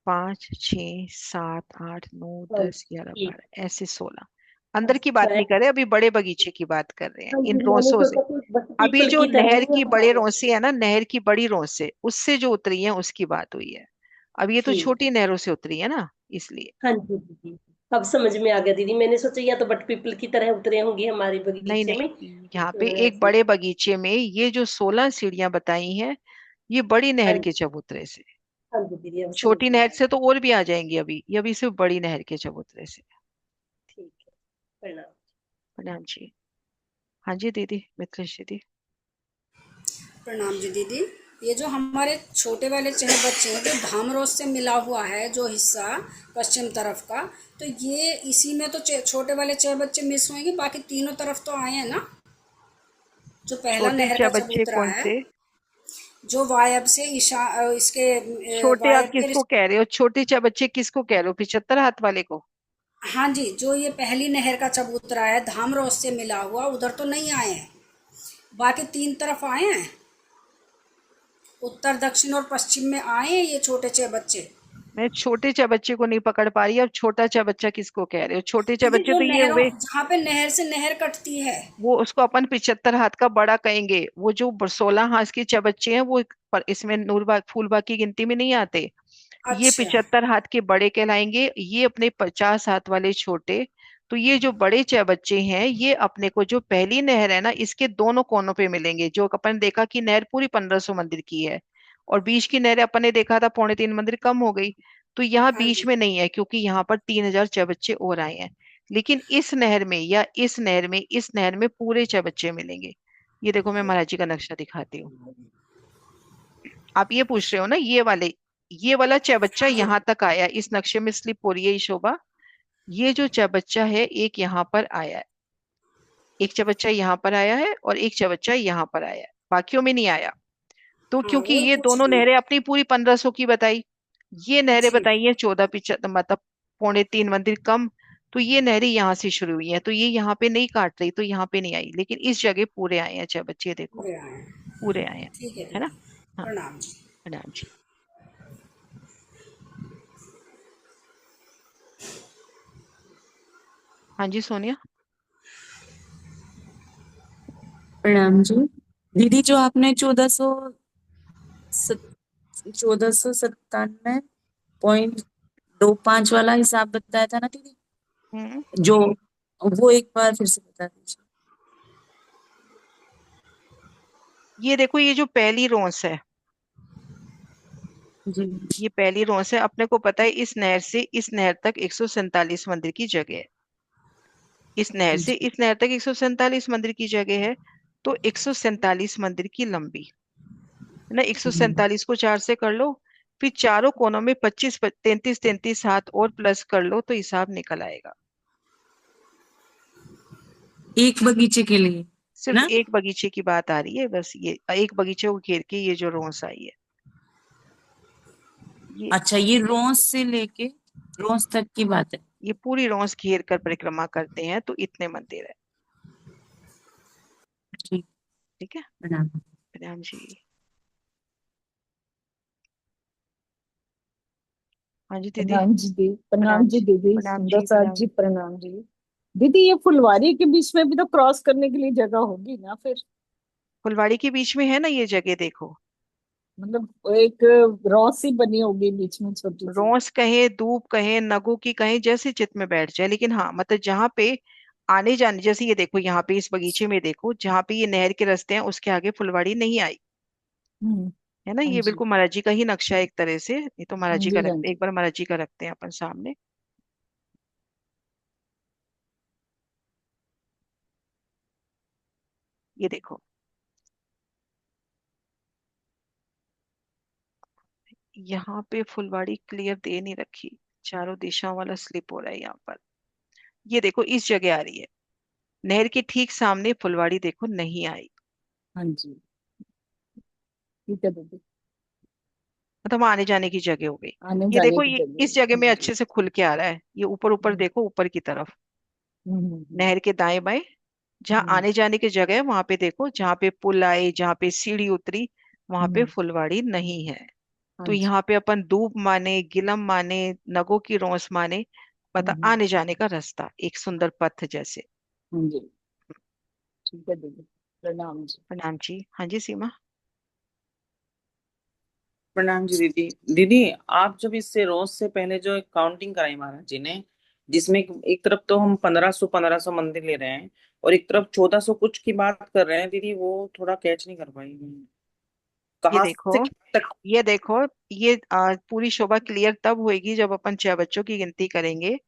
5 6 7 8 9 10 11 ठीक। 12 ऐसे 16। अंदर की बात अच्छा है। नहीं कर रहे, अभी बड़े बगीचे की बात कर रहे हैं हाँ इन जी, मैंने रोसों से। सोचा कुछ बट अभी पीपल जो की तरह नहर ही है की बड़े हमारे। रोसे है ना, नहर की बड़ी रोसे उससे जो उतरी है उसकी बात हुई है। अब ये तो ठीक है। छोटी नहरों से उतरी है ना, इसलिए। हाँ जी दीदी। अब समझ में आ गया दीदी, मैंने सोचा या तो बट पीपल की तरह उतरे होंगे हमारे नहीं बगीचे में, नहीं, यहाँ पे तो एक ऐसे। बड़े बगीचे में ये जो 16 सीढ़ियां बताई हैं, ये बड़ी हाँ नहर जी। के चबूतरे से। हाँ जी दीदी, अब समझ छोटी में नहर आया। से तो और भी आ जाएंगी अभी, ये अभी सिर्फ बड़ी नहर के चबूतरे से। ठीक है। प्रणाम। प्रणाम जी। हाँ जी दीदी, मित्रेश दीदी। प्रणाम जी दीदी। ये जो हमारे छोटे वाले चहे बच्चे हैं, जो धामरोस से मिला हुआ है जो हिस्सा पश्चिम तरफ का, तो ये इसी में तो छोटे वाले चहे बच्चे मिस होंगे, बाकी तीनों तरफ तो आए हैं ना। जो पहला छोटे नहर का चबच्चे चबूतरा कौन है, से? जो वायव्य से इसके छोटे आप वायव्य के किसको कह रहे हो? छोटे बच्चे किसको कह रहे हो, 75 हाथ वाले को? हाँ जी, जो ये पहली नहर का चबूतरा है धामरोस से मिला हुआ, उधर तो नहीं आए हैं, बाकी तीन तरफ आए हैं। उत्तर दक्षिण और पश्चिम में आए हैं ये छोटे छह बच्चे। मैं छोटे बच्चे को नहीं पकड़ पा रही। अब छोटा बच्चा किसको कह रहे हो? छोटे दीदी बच्चे जो तो ये नहरों, हुए, जहाँ पे नहर से नहर कटती है। वो उसको अपन 75 हाथ का बड़ा कहेंगे। वो जो 16 हाथ के बच्चे हैं वो पर इसमें नूरबाग फूलबाग की गिनती में नहीं आते। ये अच्छा। 75 हाथ के बड़े कहलाएंगे, ये अपने 50 हाथ वाले छोटे। तो ये जो बड़े बच्चे हैं ये अपने को जो पहली नहर है ना इसके दोनों कोनों पे मिलेंगे। जो अपन देखा कि नहर पूरी 1500 मंदिर की है, और बीच की नहर अपन ने देखा था 3.25 मंदिर कम हो गई। तो यहाँ हाँ बीच जी। में नहीं है, क्योंकि यहाँ पर 3000 बच्चे और आए हैं। लेकिन इस नहर में या इस नहर में पूरे बच्चे मिलेंगे। ये देखो, मैं महाराज जी का नक्शा दिखाती हूँ। आप ये पूछ रहे हो ना, ये वाला बच्चा हाँ जी। यहाँ तक आया, इस नक्शे में स्लिप हो रही है ये शोभा। ये जो बच्चा है एक यहाँ पर आया है, एक बच्चा यहाँ पर आया है, और एक बच्चा यहाँ पर आया है, बाकियों में नहीं आया। तो हाँ क्योंकि वही ये पूछ दोनों रही हूँ। नहरें अपनी पूरी 1500 की बताई, ये नहरें जी। बताई हैं 14 75, मतलब 3.25 मंदिर कम। तो ये नहरें यहाँ से शुरू हुई हैं, तो ये यहाँ पे नहीं काट रही, तो यहाँ पे नहीं आई, लेकिन इस जगह पूरे आए हैं बच्चे, देखो पूरे आए हैं। पूरे आए हैं। ठीक है है ना। दीदी। हाँ। प्रणाम जी। प्रणाम जी। हाँ जी सोनिया। प्रणाम जी। दीदी जो आपने 1497.25 वाला हिसाब बताया था ना दीदी, हम्म। जो वो एक बार फिर से बता दीजिए। ये देखो, ये जो पहली रोंस है, जी। ये पहली रोंस है। अपने को पता है इस नहर से इस नहर तक 147 मंदिर की जगह है। इस नहर से जी। इस नहर तक 147 मंदिर की जगह है। तो 147 मंदिर की लंबी, है ना। एक सौ जी। सैंतालीस को 4 से कर लो, फिर चारों कोनों में 25 33 33 हाथ और प्लस कर लो, तो हिसाब निकल आएगा। एक बगीचे के लिए सिर्फ ना। एक बगीचे की बात आ रही है, बस ये एक बगीचे को घेर के ये जो रोंस आई है, ये अच्छा, ये रोज से लेके रोज तक की बात है। ये पूरी रोंस घेर कर परिक्रमा करते हैं, तो इतने मंदिर है। ठीक। ठीक है। प्रणाम। प्रणाम जी। हाँ जी दीदी। प्रणाम जी दी, प्रणाम प्रणाम जी जी। दीदी, प्रणाम सुंदर जी। साथ प्रणाम। जी, प्रणाम जी। दीदी ये फुलवारी के बीच में भी तो क्रॉस करने के लिए जगह होगी ना फिर? फुलवाड़ी के बीच में है ना ये जगह, देखो। मतलब एक रॉस सी बनी होगी बीच में छोटी सी। रोस कहे, धूप कहे, नगों की कहे, जैसे चित्त में बैठ जाए, लेकिन हाँ मतलब जहाँ पे आने जाने, जैसे ये देखो यहाँ पे इस बगीचे में देखो, जहाँ पे ये नहर के रास्ते हैं उसके आगे फुलवाड़ी नहीं आई। हम्म। है ना, हाँ ये जी। बिल्कुल महाराज जी का ही नक्शा है एक तरह से। ये तो महाराज हाँ जी का जी, हाँ रखते हैं, जी। एक बार महाराज जी का रखते हैं अपन सामने। ये देखो, यहाँ पे फुलवाड़ी क्लियर दे नहीं रखी, चारों दिशाओं वाला स्लिप हो रहा है यहाँ पर। ये देखो इस जगह आ रही है, नहर के ठीक सामने फुलवाड़ी देखो नहीं आई। हाँ जी, ठीक है दीदी। मतलब आने जाने की जगह हो गई। आने ये जाने देखो, की ये जगह इस जगह है। में अच्छे से खुल के आ रहा है, ये ऊपर ऊपर हम्म, देखो, ऊपर की तरफ हम्म, हम्म, नहर के दाएं बाएं जहाँ हम्म, आने जाने की जगह है वहां पे देखो, जहाँ पे पुल आए, जहाँ पे सीढ़ी उतरी, वहां पे हम्म, फुलवाड़ी नहीं है। हाँ तो जी। यहाँ पे अपन धूप माने, गिलम माने, नगों की रौस माने, मतलब आने जाने का रास्ता एक सुंदर पथ जैसे। हाँ जी, ठीक है दीदी। प्रणाम जी। प्रणाम जी। हाँ जी सीमा। प्रणाम जी दीदी। दीदी, आप जब इससे रोज से पहले जो एक काउंटिंग कराई महाराज जी ने, जिसमें एक तरफ तो हम 1500 मंदिर ले रहे हैं और एक तरफ 1400 कुछ की बात कर रहे हैं दीदी, वो थोड़ा कैच नहीं कर पाई मैं। ये कहाँ देखो, से तक? ये देखो, ये पूरी शोभा क्लियर तब होएगी जब अपन छह बच्चों की गिनती करेंगे।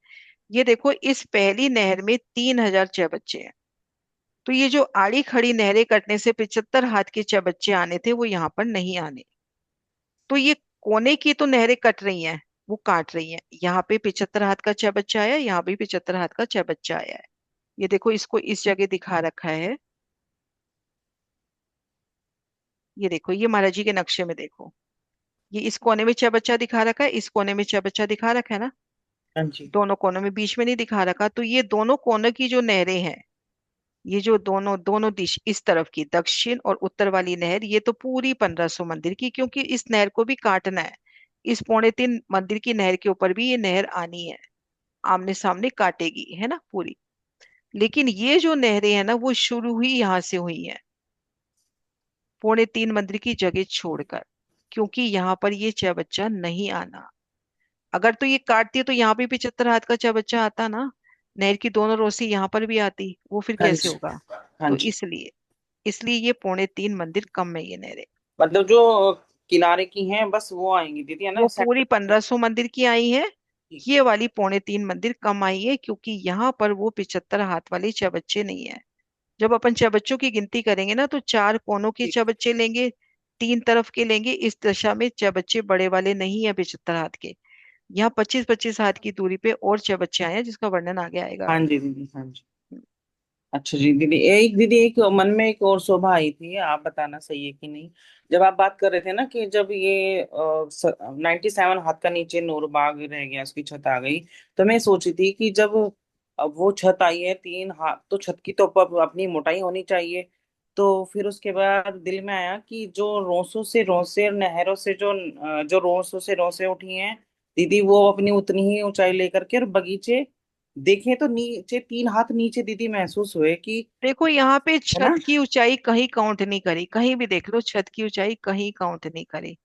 ये देखो, इस पहली नहर में 3000 छह बच्चे हैं। तो ये जो आड़ी खड़ी नहरें कटने से 75 हाथ के छह बच्चे आने थे, वो यहाँ पर नहीं आने। तो ये कोने की तो नहरें कट रही हैं, वो काट रही हैं। यहाँ पे 75 हाथ का छह बच्चा आया, यहाँ भी 75 हाथ का छह बच्चा आया है। ये देखो, इसको इस जगह दिखा रखा है। ये देखो, ये महाराज जी के नक्शे में देखो, ये इस कोने में छह बच्चा दिखा रखा है, इस कोने में छह बच्चा दिखा रखा है ना। हाँ जी। दोनों कोनों में, बीच में नहीं दिखा रखा। तो ये दोनों कोनों की जो नहरें हैं, ये जो दोनों दोनों दिश, इस तरफ की दक्षिण और उत्तर वाली नहर, ये तो पूरी 1500 मंदिर की, क्योंकि इस नहर को भी काटना है। इस 3.25 मंदिर की नहर के ऊपर भी ये नहर आनी है, आमने सामने काटेगी, है ना पूरी। लेकिन ये जो नहरें हैं ना, वो शुरू ही यहाँ से हुई हैं, 3.25 मंदिर की जगह छोड़कर, क्योंकि यहाँ पर ये चौबच्चा नहीं आना। अगर तो ये काटती तो यहाँ भी 75 हाथ का चौबच्चा आता ना, नहर की दोनों रोसी यहाँ पर भी आती, वो फिर हाँ कैसे जी। होगा। हाँ तो जी। इसलिए, इसलिए ये 3.25 मंदिर कम है ये नहरें। मतलब जो किनारे की हैं बस वो आएंगी दीदी, है ना, वो सेंटर पूरी की? 1500 मंदिर की आई है, ठीक ये वाली 3.25 मंदिर कम आई है, क्योंकि यहाँ पर वो 75 हाथ वाले चौबच्चे नहीं है। जब अपन चौबच्चों की गिनती करेंगे ना, तो चार कोनों के ठीक। चौबच्चे लेंगे, तीन तरफ के लेंगे, इस दशा में चौबच्चे बड़े वाले नहीं है 75 हाथ के। यहाँ 25-25 हाथ की दूरी पे और चौबच्चे आए हैं, जिसका वर्णन आगे आएगा। हाँ जी दीदी, हाँ जी। अच्छा जी दीदी, एक दीदी एक मन में एक और शोभा आई थी, आप बताना सही है कि नहीं। जब आप बात कर रहे थे ना कि जब ये 97 हाथ का नीचे नूरबाग रह गया, उसकी छत आ गई, तो मैं सोची थी कि जब अब वो छत आई है 3 हाथ, तो छत की तो अपनी मोटाई होनी चाहिए। तो फिर उसके बाद दिल में आया कि जो रोसों से रोसे और नहरों से जो रोसों से रोसे उठी हैं दीदी, वो अपनी उतनी ही ऊंचाई लेकर के, और बगीचे देखें तो नीचे 3 हाथ नीचे दीदी महसूस हुए कि, देखो यहाँ पे है ना। छत की ऊंचाई कहीं काउंट नहीं करी, कहीं भी देख लो छत की ऊंचाई कहीं काउंट नहीं करी।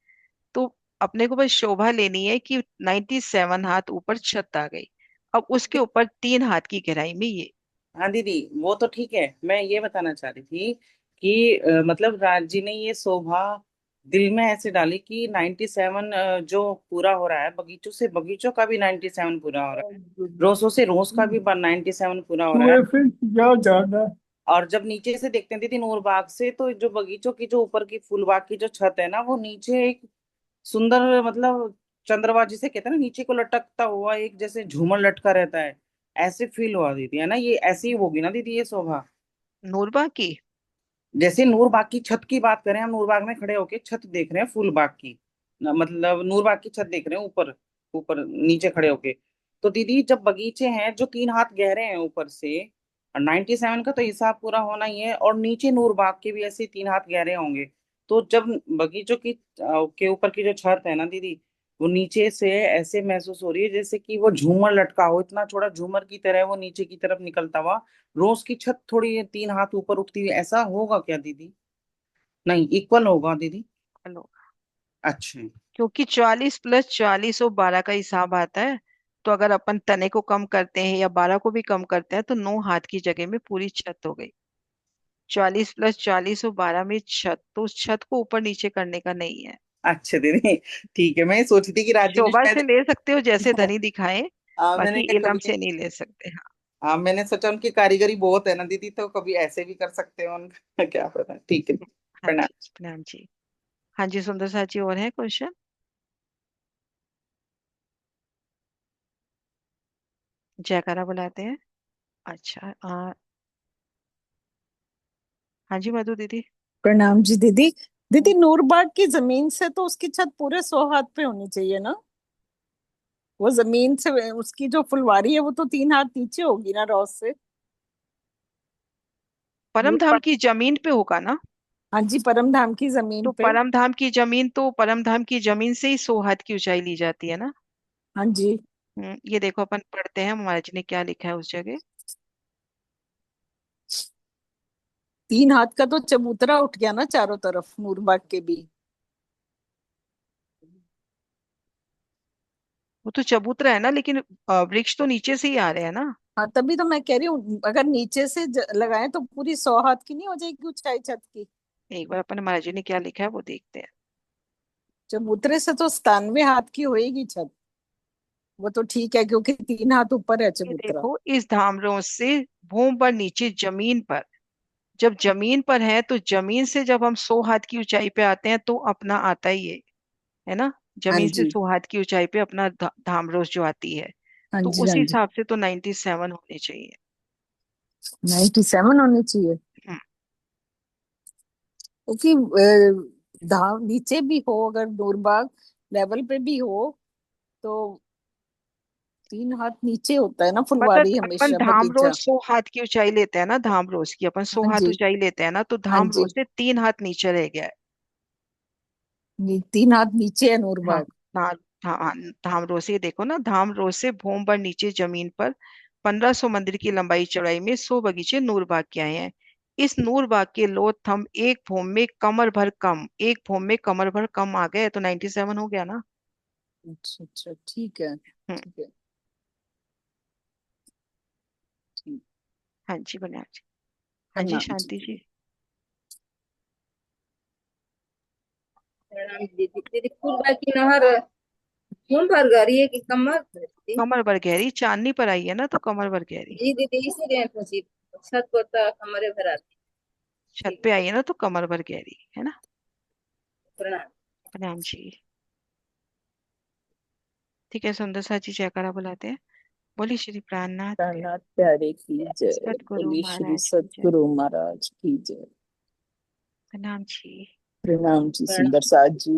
तो अपने को बस शोभा लेनी है कि 97 हाथ ऊपर छत आ गई, अब उसके ऊपर 3 हाथ की गहराई में ये। हाँ दीदी, वो तो ठीक है, मैं ये बताना चाह रही थी कि मतलब राज जी ने ये शोभा दिल में ऐसे डाली कि 97 जो पूरा हो रहा है, बगीचों से बगीचों का भी 97 पूरा हो रहा है, रोसों से रोस का भी 97 पूरा हो रहा है। फिर क्या जाना। और जब नीचे से देखते हैं दीदी नूर बाग से, तो जो बगीचों की जो ऊपर की फूल बाग की जो छत है ना, वो नीचे एक सुंदर, मतलब चंद्रमा जिसे कहते हैं ना, नीचे को लटकता हुआ एक जैसे झूमर लटका रहता है, ऐसे फील हुआ दीदी, है ना, ये ऐसी ही होगी ना दीदी ये शोभा। नूरबा की। जैसे नूरबाग की छत की बात करें, हम नूरबाग में खड़े होके छत देख रहे हैं फूल बाग की, मतलब नूरबाग की छत देख रहे हैं ऊपर, ऊपर नीचे खड़े होके। तो दीदी जब बगीचे हैं जो 3 हाथ गहरे हैं ऊपर से, और 97 का तो हिसाब पूरा होना ही है, और नीचे नूरबाग के भी ऐसे 3 हाथ गहरे होंगे। तो जब बगीचों की के ऊपर की जो छत है ना दीदी, वो नीचे से ऐसे महसूस हो रही है जैसे कि वो झूमर लटका हो, इतना छोटा झूमर की तरह वो नीचे की तरफ निकलता हुआ, रोज की छत थोड़ी 3 हाथ ऊपर उठती हुई, ऐसा होगा क्या दीदी? नहीं, इक्वल होगा दीदी। हेलो। अच्छा। क्योंकि 44 प्लस 40 और 12 का हिसाब आता है। तो अगर अपन तने को कम करते हैं या 12 को भी कम करते हैं तो 9 हाथ की जगह में पूरी छत हो गई। 44 प्लस 40 और 12 में छत, तो उस छत को ऊपर नीचे करने का नहीं है। अच्छा दीदी, ठीक है। मैं सोची थी कि राजी ने शोभा शायद से ले सकते हो जैसे धनी दिखाए, मैंने बाकी कहा इलम कभी, से नहीं ले सकते। हाँ। मैंने सोचा उनकी कारीगरी बहुत है ना दीदी, तो कभी ऐसे भी कर सकते हो उनका क्या पता। ठीक है। हाँ प्रणाम। जी प्रणाम जी। हाँ जी सुंदर सा जी, और है क्वेश्चन? जयकारा बुलाते हैं। अच्छा हाँ जी मधु दीदी। प्रणाम जी दीदी। दीदी, हम्म, नूरबाग की जमीन से तो उसकी छत पूरे 100 हाथ पे होनी चाहिए ना? वो जमीन से उसकी जो फुलवारी है वो तो 3 हाथ नीचे होगी ना रॉस से? परम धाम नूरबाग। की जमीन पे होगा ना? हाँ जी, परम धाम की जमीन तो पे। परम धाम की जमीन, तो परम धाम की जमीन से ही 100 हाथ की ऊंचाई ली जाती है ना। हाँ जी। ये देखो अपन पढ़ते हैं महाराज जी ने क्या लिखा है उस जगह। 3 हाथ का तो चबूतरा उठ गया ना चारों तरफ नूरबाग के भी। वो तो चबूतरा है ना, लेकिन वृक्ष तो नीचे से ही आ रहे हैं ना। हाँ, तभी तो मैं कह रही हूँ, अगर नीचे से लगाए तो पूरी 100 हाथ की नहीं हो जाएगी ऊंचाई छत की? एक बार अपन महाराज जी ने क्या लिखा है वो देखते हैं। चबूतरे से तो 97 हाथ की होएगी छत। वो तो ठीक है क्योंकि 3 हाथ ऊपर है ये चबूतरा। देखो, इस धामरों से भूम पर नीचे जमीन पर, जब जमीन पर है तो जमीन से जब हम 100 हाथ की ऊंचाई पे आते हैं तो अपना आता ही है ना। हाँ जमीन से जी। 100 हाथ की ऊंचाई पे अपना धामरोस जो आती है, हाँ तो जी। उस हाँ जी। हिसाब से तो 97 होने चाहिए। 97 होनी चाहिए। हम्म, क्योंकि धाम नीचे भी हो, अगर दूरबाग लेवल पे भी हो तो 3 हाथ नीचे होता है ना मतलब फुलवारी अपन हमेशा बगीचा। धामरोस 100 हाथ की ऊंचाई लेते हैं ना, धामरोस की अपन 100 हाँ हाथ जी। ऊंचाई लेते हैं ना, तो हाँ जी। धामरोस से 3 हाथ नीचे रह गया है। 3 हाथ नीचे है हाँ। नूरबाग। हाँ। हाँ धामरोस, ये देखो ना, धामरोस से भूम पर नीचे जमीन पर 1500 मंदिर की लंबाई चौड़ाई में 100 बगीचे नूर बाग के आए हैं। इस नूर बाग के लोग थम एक भूम में कमर भर कम, एक भूम में कमर भर कम आ गए, तो 97 हो गया ना। अच्छा अच्छा, ठीक है हम्म। ठीक है। ठीक। हाँ जी बना जी। हाँ जी प्रणाम जी शांति जी। दीदी। प्रणाम दीदी। दीदी फूलबाई की नहर क्यों भर गई है कि कमर दीदी? कमर भर गहरी, चांदनी पर आई है ना तो कमर भर गहरी। जी दीदी, इसीलिए पूछी। छत को तो कमरे भर आती। छत ठीक पे है। आई है ना तो कमर भर गहरी है ना। प्रणाम। प्रणाम जी। ठीक है सुंदर सा जी, जयकारा बुलाते हैं। बोली श्री प्राणनाथ प्यारे, कान्हा प्यारे की जय। सतगुरु बोली श्री महाराज की जय। सतगुरु महाराज की जय। प्रणाम जी। प्रणाम जी प्रणाम। सुंदर साज जी।